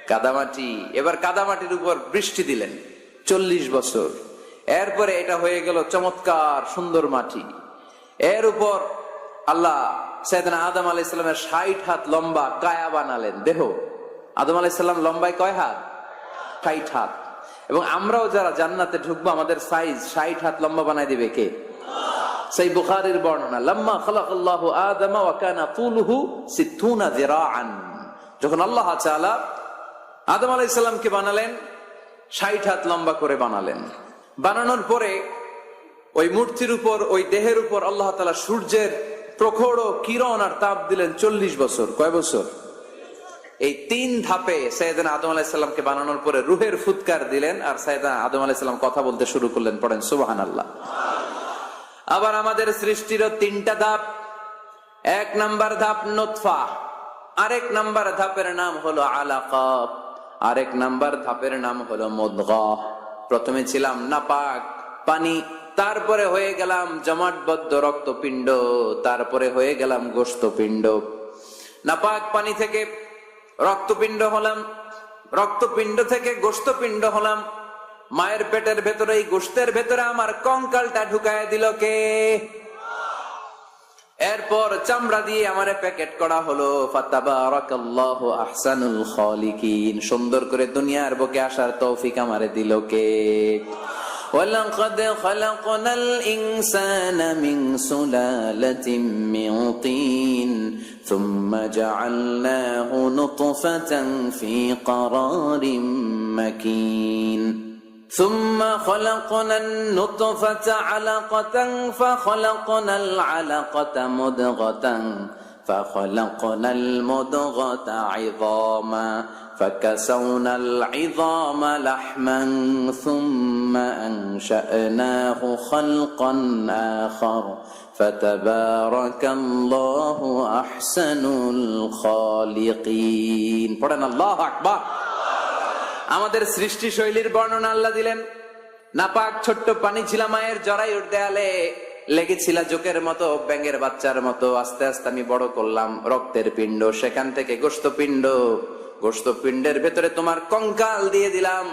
কাদামাটি। এবার কাদামাটির উপর বৃষ্টি দিলেন 40 বছর, এরপরে এটা হয়ে গেল চমৎকার সুন্দর মাটি। এর উপর আল্লাহ সাইয়েদনা আদম আলাইহিস সালামের 60 হাত লম্বা কায়া বানালেন, দেহ। আদম আলাইহিস সালাম লম্বায় কয় হাত? 60 হাত। এবং আমরাও যারা জান্নাতে ঢুকবো আমাদের সাইজ 60 হাত লম্বা বানাই দিবে কে? সেই বুখারীর বর্ণনা, লাম্মা খালাকাল্লাহু আদম ওয়া কানা তুলুহু 60 যিরাআন। যখন আল্লাহ তাআলা আদম আলাইহিস সালামকে বানালেন 60 হাত লম্বা করে বানালেন। বানানোর পরে ওই মূর্তির উপর, ওই দেহের উপর আল্লাহ তাআলা সূর্যের প্রখর কিরণ আর তাপ দিলেন 40 বছর। কয় বছর? এই 3 ধাপে সাইয়েদনা আদম আলাইহিস সালামকে বানানোর পরে রূহের ফুৎকার দিলেন, আর সাইয়েদনা আদম আলাইহিস সালাম কথা বলতে শুরু করলেন। পড়েন সুবহানাল্লাহ। আবার আমাদের সৃষ্টিরও 3টা ধাপ। 1 নাম্বার ধাপ নুতফা, আরেক নাম্বার ধাপের নাম হলো আলাকা, আরেক নাম্বার ধাপের নাম হলো মুদগা। প্রথমে ছিলাম নাপাক পানি, তারপরে হয়ে গেলাম জমাটবদ্ধ রক্তপিণ্ড, তারপরে হয়ে গেলাম গোশতপিণ্ড। নাপাক পানি থেকে রক্তপিণ্ড হলাম, রক্তপিণ্ড থেকে গোশতপিণ্ড হলাম। মায়ের পেটের ভেতরে, এই গোশতের ভেতরে আমার কঙ্কালটা ঢুকায় দিল কে? এরপর চামড়া দিয়ে আমারে প্যাকেট করা হলো। ফাতাবারাকাল্লাহু আহসানুল খালিকিন। সুন্দর করে দুনিয়ার বুকে আসার তৌফিক আমারে দিল কে? ওয়ালাকাদ খালাকনাল ইনসানা মিন সুলালাতিন মিন তিন সুম্মা জাআলনাহু নুতফাতান ফি ক্বারারিন মাকিন ثم خلقنا النطفة علقة فخلقنا العلقة مضغة فخلقنا المضغة عظاما فكسونا العظام لحما ثم أنشأناه خلقا آخر فتبارك الله أحسن الخالقين. পড়েন আল্লাহু আকবার। আমাদের সৃষ্টি শৈলীর বর্ণনা আল্লাহ দিলেন। নাপাক ছোট্ট পানি ছিল মায়ের জরায়ুর দেয়ালে, লেগেছিল জোকের মতো, ব্যাঙের বাচ্চার মতো। আস্তে আস্তে আমি বড় করলাম রক্তের পিণ্ড, সেখান থেকে গোশতপিণ্ড, গোশতপিণ্ডের ভেতরে তোমার কঙ্কাল দিয়ে দিলাম,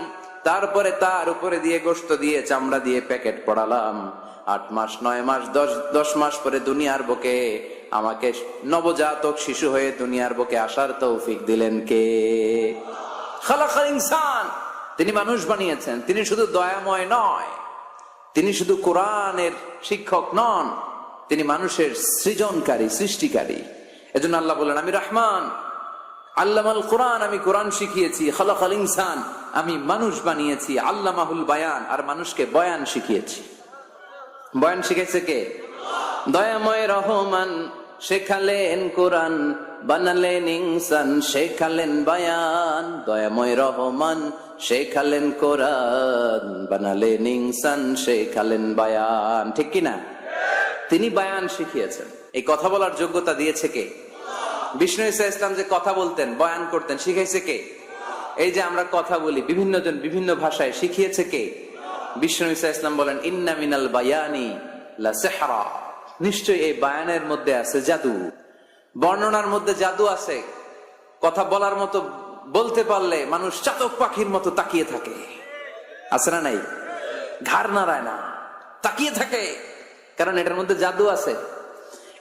তারপরে তার উপরে দিয়ে গোশত দিয়ে চামড়া দিয়ে প্যাকেট পড়ালাম। 8 মাস 9 মাস 10 মাস পরে দুনিয়ার বুকে আমাকে নবজাতক শিশু হয়ে দুনিয়ার বুকে আসার তৌফিক দিলেন কে? খালাকাল ইনসান। তিনি মানুষ বানিয়েছেন। তিনি শুধু দয়াময় নয়, তিনি শুধু কোরআনের শিক্ষক নন, তিনি মানুষের সৃজনকারী, সৃষ্টিকারী। এজন্য আল্লাহ বলেন, আমি রহমান, আল্লামাল কোরআন, আমি কোরআন শিখিয়েছি। খালাকাল ইনসান, আমি মানুষ বানিয়েছি। আল্লামাহুল বায়ান, আর মানুষকে বয়ান শিখিয়েছি। বয়ান শিখেছে কে? দয়াময় রহমান শেখালেন কোরআন, বানালেন ইনসান, শেখালেন বায়ান। দয়াময় রহমান শেখালেন কোরআন, বানালেন ইনসান, শেখালেন বায়ান। ঠিক কিনা? তিনি বায়ান শিখিয়েছেন। এই কথা বলার যোগ্যতা দিয়েছে কে? বিষ্ণু ঈসা ইসলাম যে কথা বলতেন, বয়ান করতেন, শিখাইছে কে? এই যে আমরা কথা বলি বিভিন্ন জন বিভিন্ন ভাষায়, শিখিয়েছে কে? বিষ্ণু ঈসা ইসলাম বলেন, ইন্না মিনাল বায়ানি লা সিহরা। নিশ্চয়ই এই বায়ানের মধ্যে আছে জাদু, বর্ণনার মধ্যে জাদু আছে। কথা বলার মতো, বলতে পারলে মানুষ চাতক পাখির মতো তাকিয়ে থাকে, আছে না নাই? ঘাড় নাড়ায় না, তাকিয়ে থাকে, কারণ এটার মধ্যে জাদু আছে।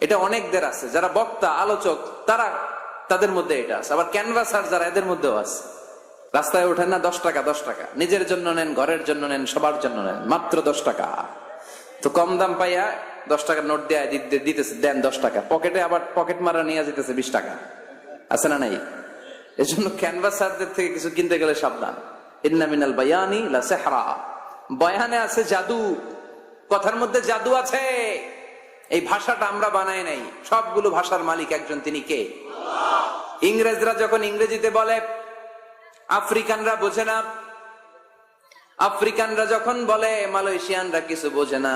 এটা অনেকদের আছে, যারা বক্তা আলোচক তারা, তাদের মধ্যে এটা আছে। আবার ক্যানভাসার যারা, এদের মধ্যেও আছে। রাস্তায় ওঠেন না 10 টাকা 10 টাকা, নিজের জন্য নেন, ঘরের জন্য নেন, সবার জন্য নেন, মাত্র 10 টাকা। তো কম দাম পাইয়া 10 টাকার নোট দেয় দিতেছে, দেন 10 টাকা, পকেটে আবার পকেট মারা নিয়ে যেতেছে 20 টাকা, আছে না নাই? এজন্য ক্যানভাসারদের থেকে কিছু কিনতে গেলে সাবধান। ইন্না মিনাল বায়ানি লা সিহরা। বয়ানে আছে জাদু, কথার মধ্যে জাদু আছে। এই ভাষাটা আমরা বানাই নাই, সবগুলো ভাষার মালিক একজন, তিনি কে? ইংরেজরা যখন ইংরেজিতে বলে, আফ্রিকানরা বোঝে না। আফ্রিকানরা যখন বলে, মালয়েশিয়ানরা কিছু বোঝে না।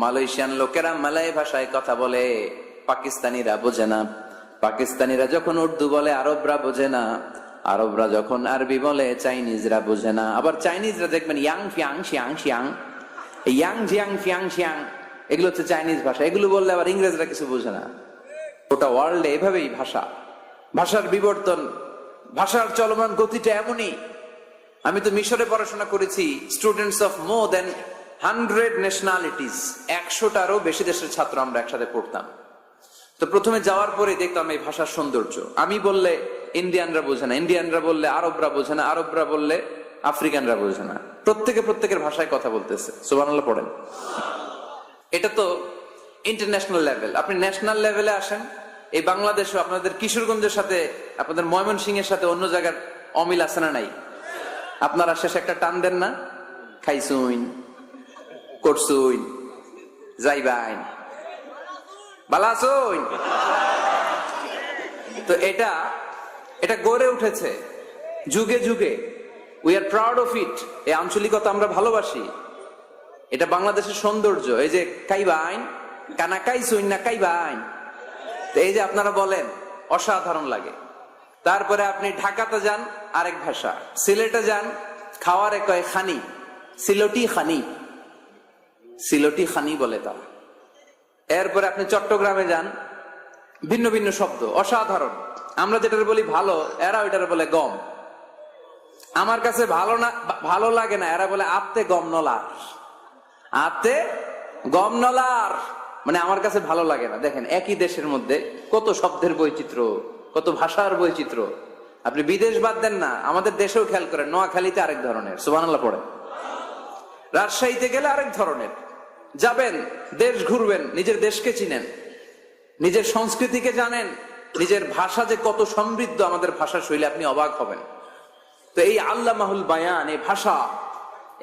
মালয়েশিয়ান লোকেরা মালয় ভাষায় কথা বলে, পাকিস্তানিরা বোঝে না, পাকিস্তানিরা যখন উর্দু বলে আরবরা বোঝে না, আরবরা যখন আরবি বলে চাইনিজরা বোঝে না। আবার চাইনিজরা দেখবেন ইয়াং ফিয়াং শিয়াং শিয়াং, ইয়াং জিয়াং ফিয়াং শিয়াং, এগুলো হচ্ছে চাইনিজ ভাষা। এগুলো বললে আবার ইংরেজরা কিছু বোঝে না। গোটা ওয়ার্ল্ডে এভাবেই ভাষা, ভাষার বিবর্তন, ভাষার চলমান গতিটা এমনই। আমি তো মিশরে পড়াশোনা করেছি, students of more than 100 nationalities, 100টারও বেশি দেশের ছাত্র আমরা একসাথে পড়তাম। তো প্রথমে যাওয়ার পরে দেখতাম এই ভাষার সৌন্দর্য। আমি বললে ইন্ডিয়ানরা বোঝে না, ইন্ডিয়ানরা বললে আরবরা বোঝে না, আরবরা বললে আফ্রিকানরা বোঝে না। প্রত্যেকে প্রত্যেকের ভাষায় কথা বলতেছে। সুবহানাল্লাহ পড়েন। এটা তো ইন্টারন্যাশনাল লেভেল। আপনি ন্যাশনাল লেভেলে আসেন, এই বাংলাদেশও আপনাদের কিশোরগঞ্জের সাথে, আপনাদের ময়মনসিংহের সাথে অন্য জায়গার অমিল আছে না নাই? আপনারা শেষে একটা টান দেন না, খাইছুইন, করছুইন, যাইবাইন, বালাসুইন। তো এটা গড়ে উঠেছে যুগে যুগে। We are proud of it. এই আঞ্চলিকতা আমরা ভালোবাসি, এটা বাংলাদেশের সৌন্দর্য। এই যে কাইবাইন, কানা কাইছুইন না কাইবাইন, এই যে আপনারা বলেন, অসাধারণ লাগে। তারপরে আপনি ঢাকাতে যান, আরেক ভাষা। সিলেটে যান, খাওয়ারে কয় খানি, সিলটি খানি, সিলটি খানি বলে তারা। এরপরে আপনি চট্টগ্রামে যান, ভিন্ন ভিন্ন শব্দ, অসাধারণ। আমরা যেটার বলি ভালো, এরা ওইটার বলে গম। আমার কাছে ভালো লাগে না, এরা বলে আত্তে গম নলার, আত্তে গম নলার, মানে আমার কাছে ভালো লাগে না। দেখেন, একই দেশের মধ্যে কত শব্দের বৈচিত্র্য, কত ভাষার বৈচিত্র্য। আপনি বিদেশ বাদ দেন না, আমাদের দেশেও খেয়াল করেন, নোয়াখালীতে আরেক ধরনের, সুবহানাল্লাহ পড়ে। রাজশাহীতে গেলে আরেক ধরনের। যাবেন, দেশ ঘুরবেন, নিজের দেশকে চিনেন, নিজের সংস্কৃতিকে জানেন, নিজের ভাষা যে কত সমৃদ্ধ, আমাদের ভাষা শৈলী, আপনি অবাক হবেন। তো এই আল্লামাহুল বায়ান, এই ভাষা,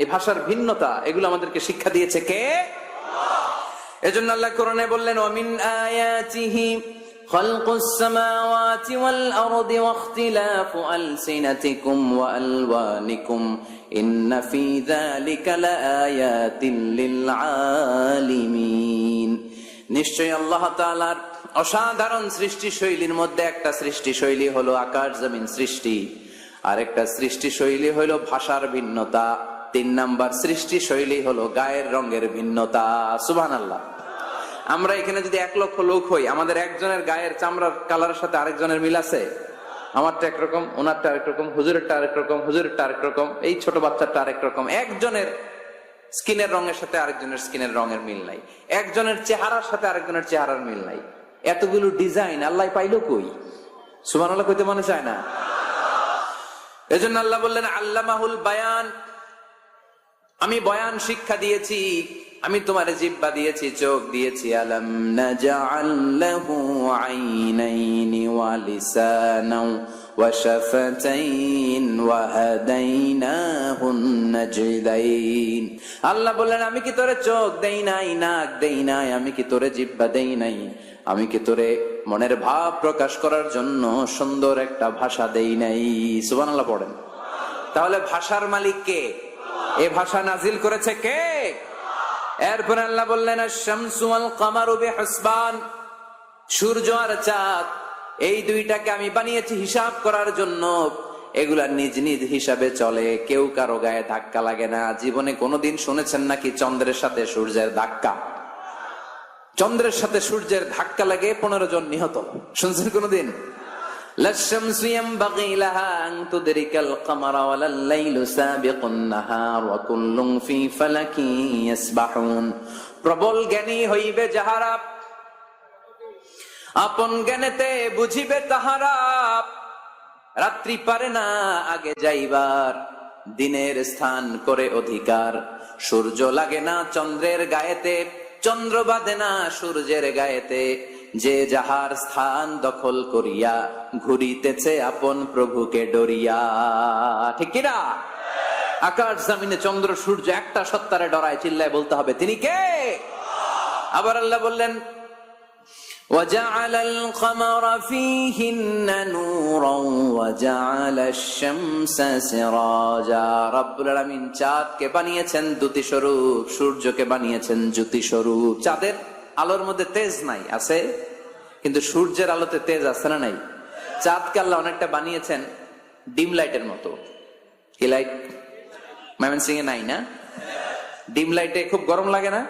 এই ভাষার ভিন্নতা, এগুলো আমাদেরকে শিক্ষা দিয়েছে কে? এজন্য আল্লাহ কোরআনে বললেন, ওয়ামিন আয়াতিহি খালকুস সামাওয়াতি ওয়াল আরদি ওয়াখতিলাফু আলসিনাতিকুম ওয়া আলওয়ানিকুম ইন্না ফি যালিকা লাআয়াতিন লিল আলিমিন। নিশ্চয়ই আল্লাহ তাআলার অসাধারণ সৃষ্টি শৈলীর মধ্যে একটা সৃষ্টি শৈলী হলো আকাশ জমিন সৃষ্টি, আর একটা সৃষ্টি শৈলী হলো ভাষার ভিন্নতা, 3 নাম্বার সৃষ্টি শৈলী হলো গায়ের রঙের ভিন্নতা। সুবহানাল্লাহ। আমরা এখানে যদি 1 লক্ষ লোক হই, আমাদের একজনের গায়ের চামড়ার কালারের সাথে আরেকজনের মিল আছে? আমারটা একরকম, ওনারটা আরেক রকম, হুজুরেরটা আরেক রকম, হুজুরেরটা আরেক রকম, এই ছোট বাচ্চাটা আরেক রকম। একজনের স্কিনের রঙের সাথে আরেকজনের স্কিনের রঙের মিল নাই, একজনের চেহারার সাথে আরেকজনের চেহারার মিল নাই। এতগুলো ডিজাইন আল্লাহ পাইলো কই? সুবহানাল্লাহ কইতে মনে চায় না? এজন্য আল্লাহ বললেন আল্লামাহুল বায়ান, আমি বয়ান শিক্ষা দিয়েছি, আমি তোমারে জিহ্বা দিয়েছি, চোখ দিয়েছি। আলাম নাজআল লাহু আইনাইনি ওয়া লিসানাও ওয়া শাফাতাইন ওয়া হাদাইনাহুন নাজদাইন। আল্লাহ বললেন, আমি কি তোরে চোখ দেই নাই, নাক দেই নাই, আমি কি তোরে জিহ্বা দেই নাই, আমি কি তোরে মনের ভাব প্রকাশ করার জন্য সুন্দর একটা ভাষা দেই নাই? সুবহানাল্লাহ পড়েন। তাহলে ভাষার মালিক কে? এই ভাষা নাজিল করেছে কে? এরপর আল্লাহ বললেন, আশ-শামসু ওয়াল কামারু বিহিসবান, সূর্য আর চাঁদ, এই দুইটাকে আমি বানিয়েছি হিসাব করার জন্য। এগুলা নিজ নিজ হিসাবে চলে, কেউ কারো গায়ে ধাক্কা লাগে না। জীবনে কোনোদিন শুনেছেন নাকি চন্দ্রের সাথে সূর্যের ধাক্কা? চন্দ্রের সাথে সূর্যের ধাক্কা লাগে 15 জন নিহত, শুনছেন কোনোদিন? লাশ-শামসু ইয়ানবাগি লাহা আন তুদরিকাল কামারা ওয়ালাল লাইলু সাবিকুন নাহার ওয়া কুল্লুন ফি ফালাকিন ইয়াসবাহুন। প্রবল জ্ঞানী হইবে যাহারা, আপন জ্ঞানেতে বুঝিবে তাহারা। রাত্রি পারে না আগে যাইবার, দিনের স্থান করে অধিকার। সূর্য লাগে না চন্দ্রের গায়েতে, চন্দ্র বাঁধে না সূর্যের গায়েতে। যে যাহার স্থান দখল করিয়া ঘুরিতেছে আপন প্রভুকে ডরিয়া। ঠিক কিনা? আকাশ জমিনে চন্দ্র সূর্য একটা সত্তারে ডরায়, চিল্লায় বলতে হবে তিনি কে? আবার আল্লাহ বললেন, وَجَعَلَ الْقَمَرَ فِيهِنَّ نُورًا وَجَعَلَ الشَّمْسَ سِرَاجًا। রব্বুল আলামিন চাঁদকে বানিয়েছেন দ্যুতি স্বরূপ, সূর্যকে বানিয়েছেন জ্যোতি স্বরূপ। চাঁদের আলোর মধ্যে তেজ নাই, আছে? কিন্তু সূর্যের আলোতে তেজ আছে না নাই? চাঁদকে আল্লাহ অনেকটা বানিয়েছেন ডিম লাইটের মতো। কি লাইট? ময়মনসিং এ নাই না? ডিম লাইটে খুব গরম লাগে না?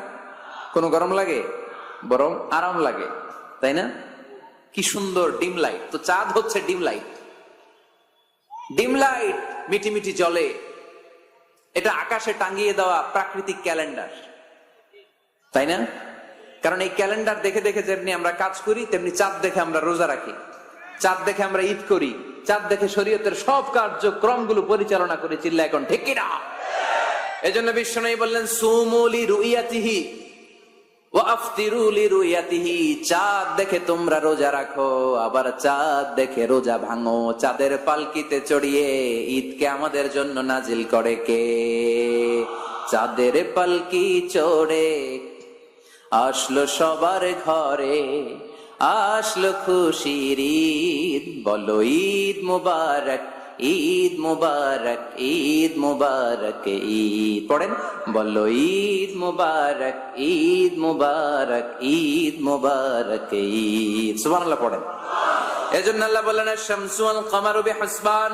কোনো গরম লাগে? বরং আরাম লাগে, তাই না? কি সুন্দর ডিম লাইট। তো চাঁদ হচ্ছে ডিম লাইট। ডিম লাইট মিটি মিটি জ্বলে, এটা আকাশে টাঙ্গিয়ে দেওয়া প্রাকৃতিক ক্যালেন্ডার, তাই না? কারণ এই ক্যালেন্ডার দেখে দেখে যেমনি আমরা কাজ করি, তেমনি চাঁদ দেখে আমরা রোজা রাখি, চাঁদ দেখে আমরা ঈদ করি, চাঁদ দেখে শরীয়তের সব কার্যক্রমগুলো পরিচালনা করি। চিল্লা এখন ঠিক কিনা? এজন্য বিশ্বনবী বললেন সুমু লিরুইয়াতিহি ওয়া আফতিরু লিরুইয়াতিহি, চাঁদ দেখে তোমরা রোজা রাখো, আবার চাঁদ দেখে রোজা ভাঙো। চাঁদের পালকিতে চড়িয়ে ঈদকে আমাদের জন্য নাজিল করে কে? চাঁদের পালকি চড়ে আসলো সবার ঘরে, আসলো খুশির ঈদ, বলো ঈদ মুবারক, ঈদ মুবারক, ঈদ মুবারক, ঈদ পড়েন, বলো ঈদ মুবারক, ঈদ মুবারক, ঈদ মুবারক, ঈদ। সুবহানাল্লাহ পড়েন। এজন্য আল্লাহ বললেন আশ-শামসু ওয়াল কামারু বিহিসবান,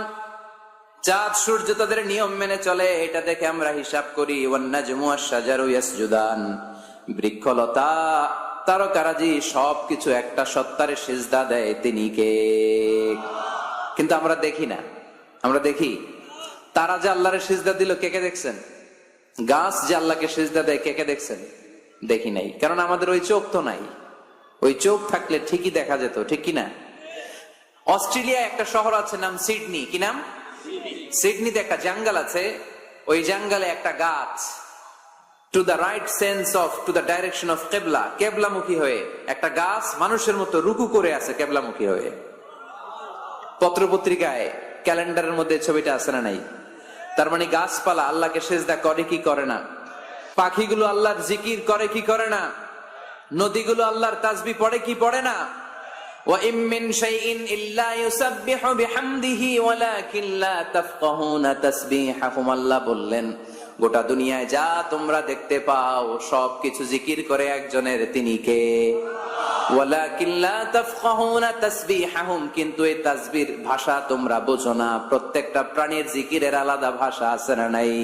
চাঁদ সূর্য তাদের নিয়ম মেনে চলে, এটা দেখে আমরা হিসাব করি। ওয়ান নাজমু ওয়াশ-শাজারু ইয়াসজুদান, বৃক্ষলতা তারকারাজি সবকিছু একটা সত্তারে সিজদা দেয়, তিনি কে? কিন্তু আমরা দেখি না। আমরা দেখি তারা যে আল্লাহরে সিজদা দিল, কে কে দেখছেন? গাছ যে আল্লাহকে সিজদা দেয়, কে কে দেখছেন? দেখি নাই, কারণ আমাদের ওই চোখ তো নাই। ওই চোখ থাকলে ঠিকই দেখা যেত, ঠিক কিনা? অস্ট্রেলিয়া একটা শহর আছে নাম সিডনি। কি নাম? সিডনিতে একটা জঙ্গল আছে, ওই জঙ্গলে একটা গাছ to the right sense of to the direction of কেবলা, কেবলামুখী হয়ে একটা গাছ মানুষের মতো রুকু করে আছে কেবলামুখী হয়ে। পত্রপত্রিকায় ক্যালেন্ডারের মধ্যে ছবিটা আছে না নাই? তার মানে গাছপালা আল্লাহকে সিজদা করে কি করে না? পাখিগুলো আল্লাহর জিকির করে কি করে না? নদীগুলো আল্লাহর তাসবিহ পড়ে কি পড়ে না? ওয়া ইম মিন শাইইন ইল্লা ইউসাব্বিহু বিহামদিহি ওয়ালাকিন লা তাফকাহুনা তাসবিহাহুম। আল্লাহ বললেন গোটা দুনিয়ায় যা তোমরা দেখতে পাও সবকিছু জিকির করে একজনের, তিনি কে? ওয়ালাকিন লা তাফকাহুনা তাসবিহাহুম, কিন্তু এই তাসবির ভাষা তোমরা বোঝো না। প্রত্যেকটা প্রাণীর জিকিরের আলাদা ভাষা আছে না নাই?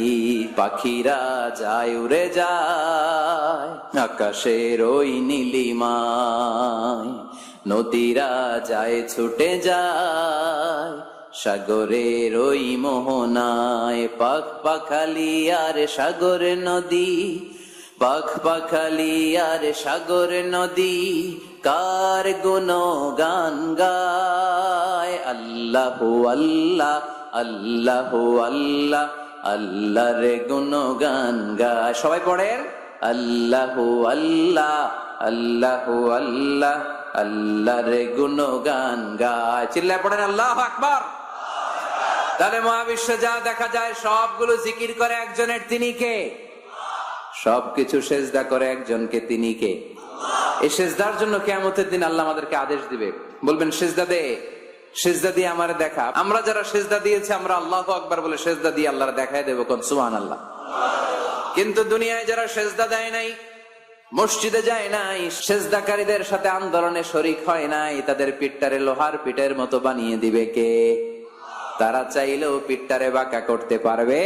পাখিরা যায় উড়ে যায় আকাশের ওই নীলিমায়, নদীরা যায় ছুটে যায় সাগরের ওই মোহনায়। পাখ পাখালি আর সাগর নদী, পাখ পাখালি আর সাগর নদী, কার গুণগান গায়। আল্লাহু আল্লাহ, আল্লাহু আল্লাহ, আল্লাহর গুণগান গায়। সবাই পড়েন আল্লাহু আল্লাহ, আল্লাহু আল্লাহ, আল্লাহর গুণগান গায়। চিল্লায় পড়েন আল্লাহু আকবার। তাহলে মহাবিশ্বে যা দেখা যায় সবগুলো জিকির করে একজনের, তিনি কে? সবকিছু সেজদা করে একজনকে, তিনি কে? এই সেজদার জন্য কিয়ামতের দিন আল্লাহ আমাদেরকে আদেশ দিবে, বলবেন সেজদা দে, সেজদা দিয়ে আমারে দেখা। আমরা যারা সেজদা দিয়েছি আমরা আল্লাহু আকবার বলে সেজদা দিয়ে আল্লাহর দেখায় দেবো, কোন সুবহানাল্লাহ। কিন্তু দুনিয়ায় যারা সেজদা দেয় নাই, মসজিদে যায় নাই, সেজদাকারীদের সাথে আন্দোলনে শরীক হয় নাই, তাদের পিঠটারে লোহার পিঠের মতো বানিয়ে দিবে কে? তারা চাইলেও পিঠটারে বাঁকা করতে পারবে?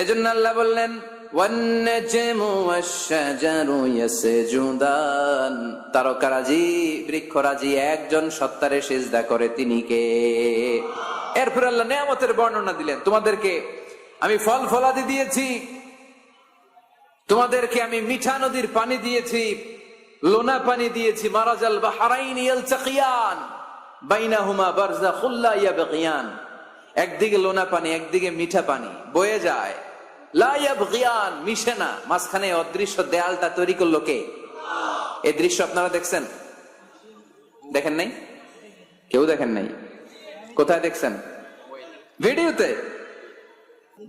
এজন্য আল্লাহ বললেন ওয়ান-নাজমু ওয়াশ-শাজারু ইয়াসজুদান, তারকারাজি বৃক্ষরাজি একজন সত্তারে সিজদা করে, তিনি কে? এরপর আল্লাহ নিয়ামতের বর্ণনা দিলেন, তোমাদেরকে আমি ফল ফলাদি দিয়েছি, তোমাদেরকে আমি মিঠা নদীর পানি দিয়েছি, লোনা পানি দিয়েছি। মারাজাল বাহরাইনি ইয়ালতাকিয়ান বাইনাহুমা বারযাখুল লা ইয়াবগিয়ান, একদিকে লোনা পানি একদিকে মিঠা পানি বয়ে যায়, লা ইয়াবগিয়ান, মিশে না, মাঝখানে অদৃশ্য দেয়ালটা তৈরি করলো কে? এই দৃশ্য আপনারা দেখছেন? দেখেন নাই? কেউ দেখেন নাই? কোথায় দেখছেন? ভিডিওতে।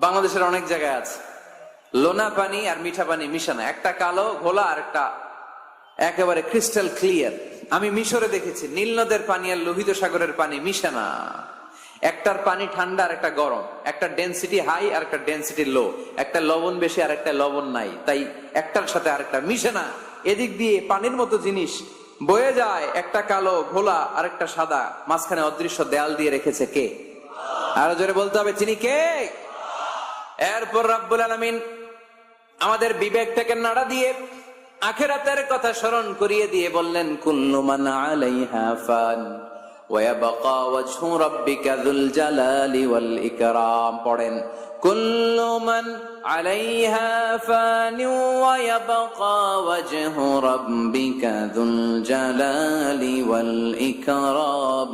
বাংলাদেশের অনেক জায়গায় আছে লোনা পানি আর মিঠা পানি মিশানো, একটা কালো ঘোলা আর একটা একেবারে ক্রিস্টাল ক্লিয়ার। আমি মিশরে দেখেছি নীল নদের পানি আর লোহিত সাগরের পানি মিশানা, একটার পানি ঠান্ডা আর একটা গরম, একটা ডেনসিটি হাই আর একটা ডেনসিটি লো, একটা লবণ বেশি আর একটা লবণ নাই, তাই একটার সাথে আরেকটা মিশে না। এদিক দিয়ে পানির মতো জিনিস বয়ে যায়, একটা কালো ঘোলা আর একটা সাদা, মাঝখানে অদৃশ্য দেয়াল দিয়ে রেখেছে কে? আরো জোরে বলতে হবে, তিনি কে? এরপর রাব্বুল আলামিন আমাদের বিবেকটাকে নাড়া দিয়ে আখিরাতের কথা স্মরণ করিয়ে দিয়ে বললেন, কুল্লু মান আলাইহা ফান ওয়া ইয়াবকা ওয়াজহু রাব্বিকা যুল জালালি ওয়াল ইকরাম। পড়েন, কুল্লু মান আলাইহা ফান ওয়া ইয়াবকা ওয়াজহু রাব্বিকা যুল জালালি ওয়াল ইকরাম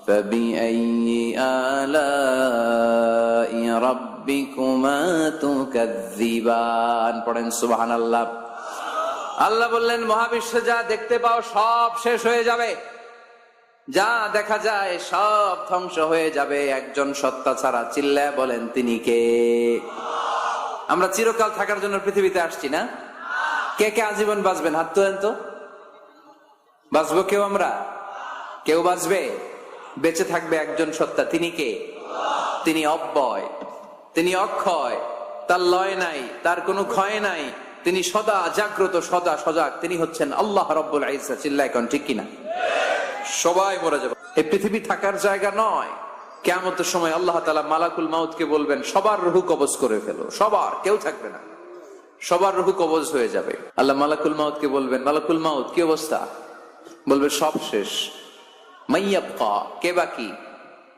ফাবিআইয়ি আলাই রাব্বিকুমা তুকাযযিবান। পড়েন সুবহানাল্লাহ। আল্লাহ বললেন, মহাবিশ্বে যা দেখতে পাও সব শেষ হয়ে যাবে, যা দেখা যায় সব ধ্বংস হয়ে যাবে একজন সত্তা ছাড়া। চিল্লায় বলেন, তিনি কে? আমরা চিরকাল থাকার জন্য পৃথিবীতে আসছি না? কে কে আজীবন বাঁচবেন? হাত তোলেন তো। বাঁচবো কেউ? আমরা কেউ বাঁচবে? বেঁচে থাকবে একজন সত্তা, তিনি কে? তিনি অব্যয়, তিনি অক্ষয়, তার লয় নাই, তার কোনো ক্ষয় নাই, তিনি সদা জাগ্রত, সদা সজাগ, তিনি হচ্ছেন আল্লাহ রাব্বুল ইজ্জত। চিল্লায় কোন ঠিক কিনা? সবাই মরে যাবে, এই পৃথিবী থাকার জায়গা নয়। কিয়ামতের সময় আল্লাহ তাআলা মালাকুল মাউতকে বলবেন, সবার রূহ কবজ করে ফেলো, সবার, কেউ থাকবে না, সবার রূহ কবজ হয়ে যাবে। আল্লাহ মালাকুল মাউতকে বলবেন, মালাকুল মাউত কি অবস্থা? বলবে সব শেষ। মাইয়াবকা, কে বাকি?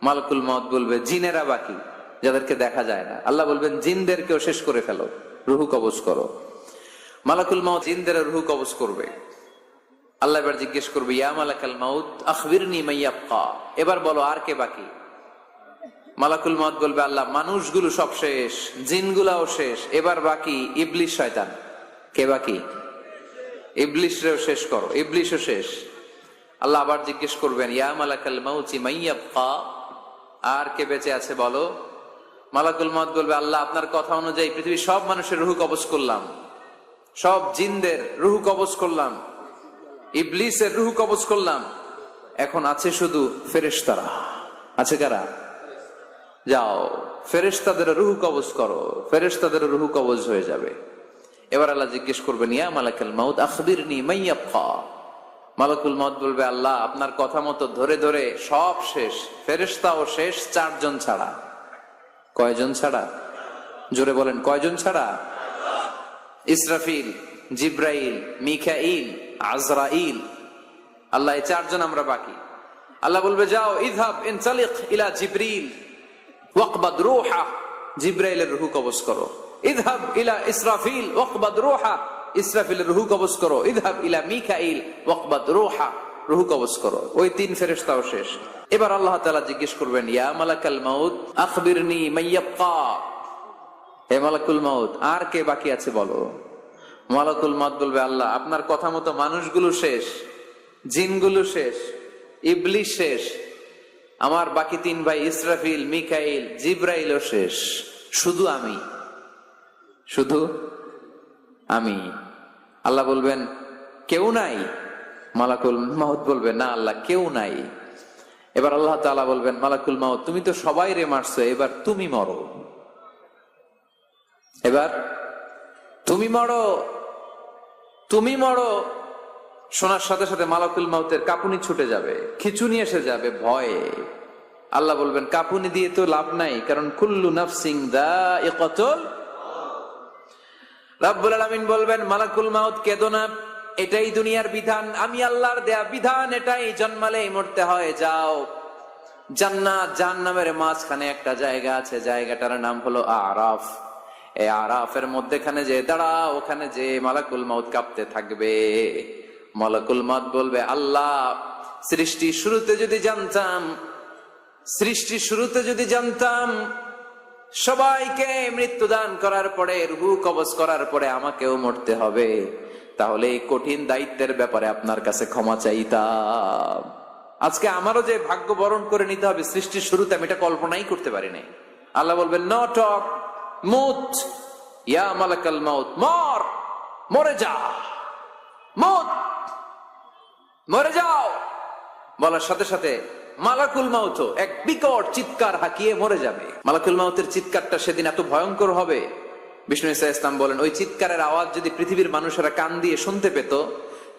মালাকুল মাউত বলবে জিনেরা বাকি, যাদেরকে দেখা যায় না। আল্লাহ বলবেন জিনদেরকেও শেষ করে ফেলো, রূহ কবজ করো। মালাকুল মাউত জিনদের রূহ কবজ করবে। আল্লাহ এবার জিজ্ঞেস করবে, ইয়া মালাকাল মাউত আখবিরনি মাইয়াবকা, এবার বলো আর কে বাকি? মালাকুল মাউত বলবে, আল্লাহ মানুষগুলো সব শেষ, জিনগুলাও শেষ, এবার বাকি ইবলিস শয়তান। কে বাকি? ইবলিসরেও শেষ করো, ইবলিসও শেষ। আল্লাহ আবার জিজ্ঞেস করবেন, ইয়া মালাকাল মাউতি মাইয়াবকা, আর কে বেঁচে আছে বলো? মালাকুল মাউত বলবে, আল্লাহ আপনার কথা অনুযায়ী পৃথিবীর সব মানুষের রূহ কবজ করলাম, সব জিনদের রূহ কবজ করলাম, ইবলিসের রূহ কবজ করলাম, এখন আছে শুধু ফেরেশতারা। আছে কারা? যাও ফেরেশতাদের রূহ কবজ করো, ফেরেশতাদের রূহ কবজ হয়ে যাবে। এবার আল্লাহ জিজ্ঞেস করবেন, ইয়া মালাকাল মাউত আখবিরনি মাইয়াবকা। মালাকুল মাউত বলবে, আল্লাহ আপনার কথা মতো ধরে ধরে সব শেষ, ফেরেশতাও শেষ, 4 জন ছাড়া। কয়জন ছাড়া? জোরে বলেন, কয়জন ছাড়া? ইসরাফিল, জিব্রাইল, মিকাইল, আজরাইল। আল্লাহ এই 4 জন আমরা বাকি। আল্লাহ বলবে, যাও ইযহাব ইনতালিক ইলা জিবরিল ওয়াকবাদ রূহা, জিব্রাইলের রূহ কবজ করো। ইযহাব ইলা ইসরাফিল ওয়াকবাদ রূহা, ইসরাফিলের রূহ কবজ করো। ইযহাব ইলা মিকাইল ওয়াকবাদ রূহা, রূহ কবজ করো। ওই 3 ফেরেশতাও শেষ। এবার আল্লাহ তাআলা জিজ্ঞেস করবেন, ইয়া মালাকাল মাউত আখবিরনি মাইয়াবকা, হে মালাকুল মাউত আর কে বাকি আছে বলো। মালাকুল মাউত বলবে, আল্লাহ আপনার কথা মতো মানুষগুলো শেষ, জিনগুলো শেষ, ইবলিস শেষ, আমার বাকি 3 ভাই ইসরাফিল, মিকাইল, জিব্রাইলও শেষ, শুধু আমি, শুধু আমি। আল্লাহ বলবেন, কেউ নাই? মালাকুল মাউত বলবে, না আল্লাহ কেউ নাই। এবার আল্লাহ তাআলা বলবেন, মালাকুল মাউত তুমি তো সবাই রে মারছো, এবার তুমি মরো, এবার তুমি মরো, তুমি মরো। শোনার সাথে সাথে মালাকুল মাউতের কাঁপুনি ছুটে যাবে, খিঁচুনি এসে যাবে ভয়ে। আল্লাহ বলবেন, কাঁপুনি দিয়ে তো লাভ নাই, কারণ কুল্লু নাফসিন যায়িকাতুল। রাব্বুল আলামিন বলবেন, মালাকুল মাউত কেঁদো না, এটাই দুনিয়ার বিধান, আমি আল্লাহর দেয়া বিধান, এটাই, জন্মালেই মরতে হয়। যাও, জান্নাত জাহান্নামের মাঝখানে একটা জায়গা আছে, জায়গাটার নাম হলো আরাফ। এই আরাফের মধ্যেখানে যে দাঁড়া, ওখানে যে মালাকুল মাউত কাঁপতে থাকবে। মালাকুল মাউত বলবে, আল্লাহ সৃষ্টির শুরুতে যদি জানতাম, সৃষ্টির শুরুতে যদি জানতাম সবাইকে মৃত্যুদান করার পরে, রূহ কবজ করার পরে আমাকেও মরতে হবে, তাহলে এই কঠিন দায়িত্বের ব্যাপারে আপনার কাছে ক্ষমা চাইতাম। আজকে আমারও যে ভাগ্য বরণ করে নিতে হবে সৃষ্টির শুরুতে, আমি এটা কল্পনাই করতে পারি নাই। আল্লাহ বলবেন, নো টক, মুত, ইয়া মালাকাল মাউত, মর, মরে যা, মুত, মরে যাও। বলার সাথে সাথে মালাকুল মাউত এক বিকট চিৎকার হাঁকিয়ে মরে যাবে। মালাকুল মাউতের চিৎকারটা সেদিন এত ভয়ঙ্কর হবে, বিষ্ণু ঈসা ইসলাম বলেন, ওই চিৎকারের আওয়াজ যদি পৃথিবীর মানুষেরা কান দিয়ে শুনতে পেত,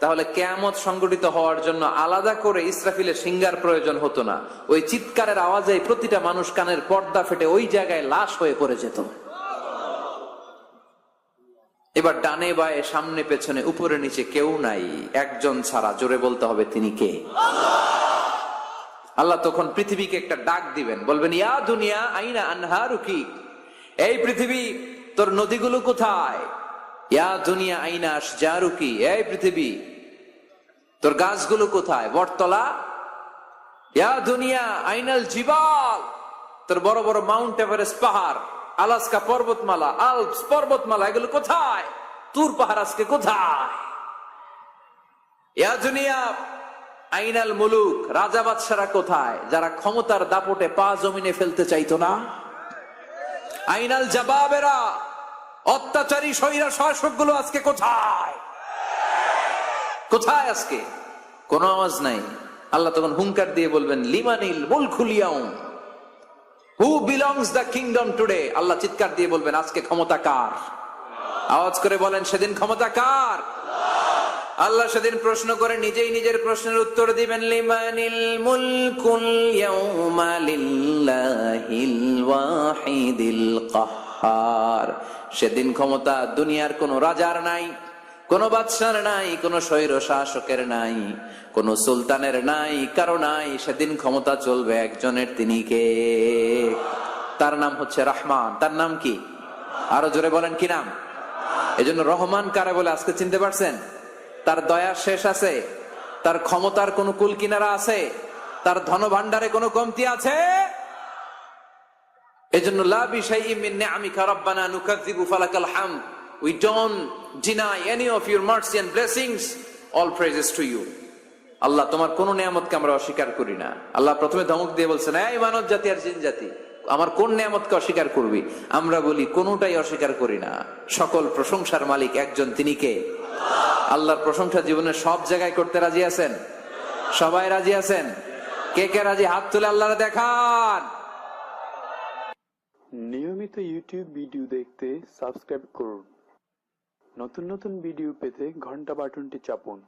তাহলে কিয়ামত সংগঠিত হওয়ার জন্য আলাদা করে ইসরাফিলের সিঙ্গার প্রয়োজন হতো না। ওই চিৎকারের আওয়াজে প্রতিটা মানুষ কানের পর্দা ফেটে ওই জায়গায় লাশ হয়ে পড়ে যেত। এবার ডানে বায়ে সামনে পেছনে উপরে নিচে কেউ নাই, একজন ছাড়া। জোরে বলতে হবে, তিনি কে? আল্লাহ তখন পৃথিবীকে একটা ডাক দিবেন, বলবেন, ইয়া দুনিয়া আইনা আনহারুকি, এই পৃথিবী তোর নদীগুলো কোথায়? ইয়া দুনিয়া আইনা আশজারুকি, এই পৃথিবী তোর গাছগুলো কোথায়? বটতলা। ইয়া দুনিয়া আইনাল জিবাল, তোর বড় বড় মাউন্ট এভারেস্ট পাহাড়, আলাস্কা পর্বতমালা, আলপস পর্বতমালা, এগুলো কোথায়? তুর পাহাড় আজকে কোথায়? ইয়া দুনিয়া আইনাল মুলুক, রাজা বাদশারা কোথায়, যারা ক্ষমতার দাপটে পা জমিনে ফেলতে চাইতো না? আইনাল জাবাবেরা, অত্যাচারী স্বৈরা শাসকগুলো আজকে কোথায়? কোথায় আজকে? কোন আওয়াজ নাই। আল্লাহ তখন হুঙ্কার দিয়ে বলবেন, লিমানিল মুলকুল ইয়াউম, who belongs the kingdom today. আল্লাহ চিৎকার দিয়ে বলবেন, আজকে ক্ষমতা কার? আওয়াজ করে বলেন, সেদিন ক্ষমতা কার? আল্লাহ সেদিন প্রশ্ন করে নিজেই নিজের প্রশ্নের উত্তর দিবেন, লিমানিল মুলকুল ইয়াউমা লিল্লাহিল ওয়াহিদিল কাহ্হার। সেদিন ক্ষমতা দুনিয়ার কোন রাজার নাই, কোন বাদশার নাই, কোন স্বৈর শাসকের নাই, কোন সুলতানের নাই, কারো নাই। সেদিন ক্ষমতা চলবে একজনের, তিনি কে? তার নাম হচ্ছে রহমান। তার নাম কি? আরো জোরে বলেন, কি নাম? এজন্য রহমান কারে বলে আজকে চিনতে পারছেন? তার দয়ার শেষ আছে? তার ক্ষমতার কোন কুল কিনারা আছে? তার ধন ভান্ডারে কোনো কমতি আছে? এজন্য লা বিশাইইন মিন নিআমিকা রাব্বানা নুকাযযিবু ফালাকাল হামদ, we don't deny any of your mercy and blessings, all praises to you. আল্লাহ, তোমার কোন নিয়ামতকে আমরা অস্বীকার করি না। আল্লাহ প্রথমে ধমক দিয়ে বলছেন, এই মানব জাতি আর জিন জাতি, আমার কোন নিয়ামতকে অস্বীকার করবি? আমরা বলি, কোনটাই অস্বীকার করি না। সকল প্রশংসার মালিক একজন, তিনি কে? আল্লাহর প্রশংসা জীবনের সব জায়গায় করতে রাজি আছেন? সবাই রাজি আছেন? কে কে রাজি? হাত তুলে আল্লাহরে দেখান। নিয়মিত ইউটিউব ভিডিও দেখতে সাবস্ক্রাইব করুন। নতুন নতুন ভিডিও পেতে ঘন্টা বাটনটি চাপুন।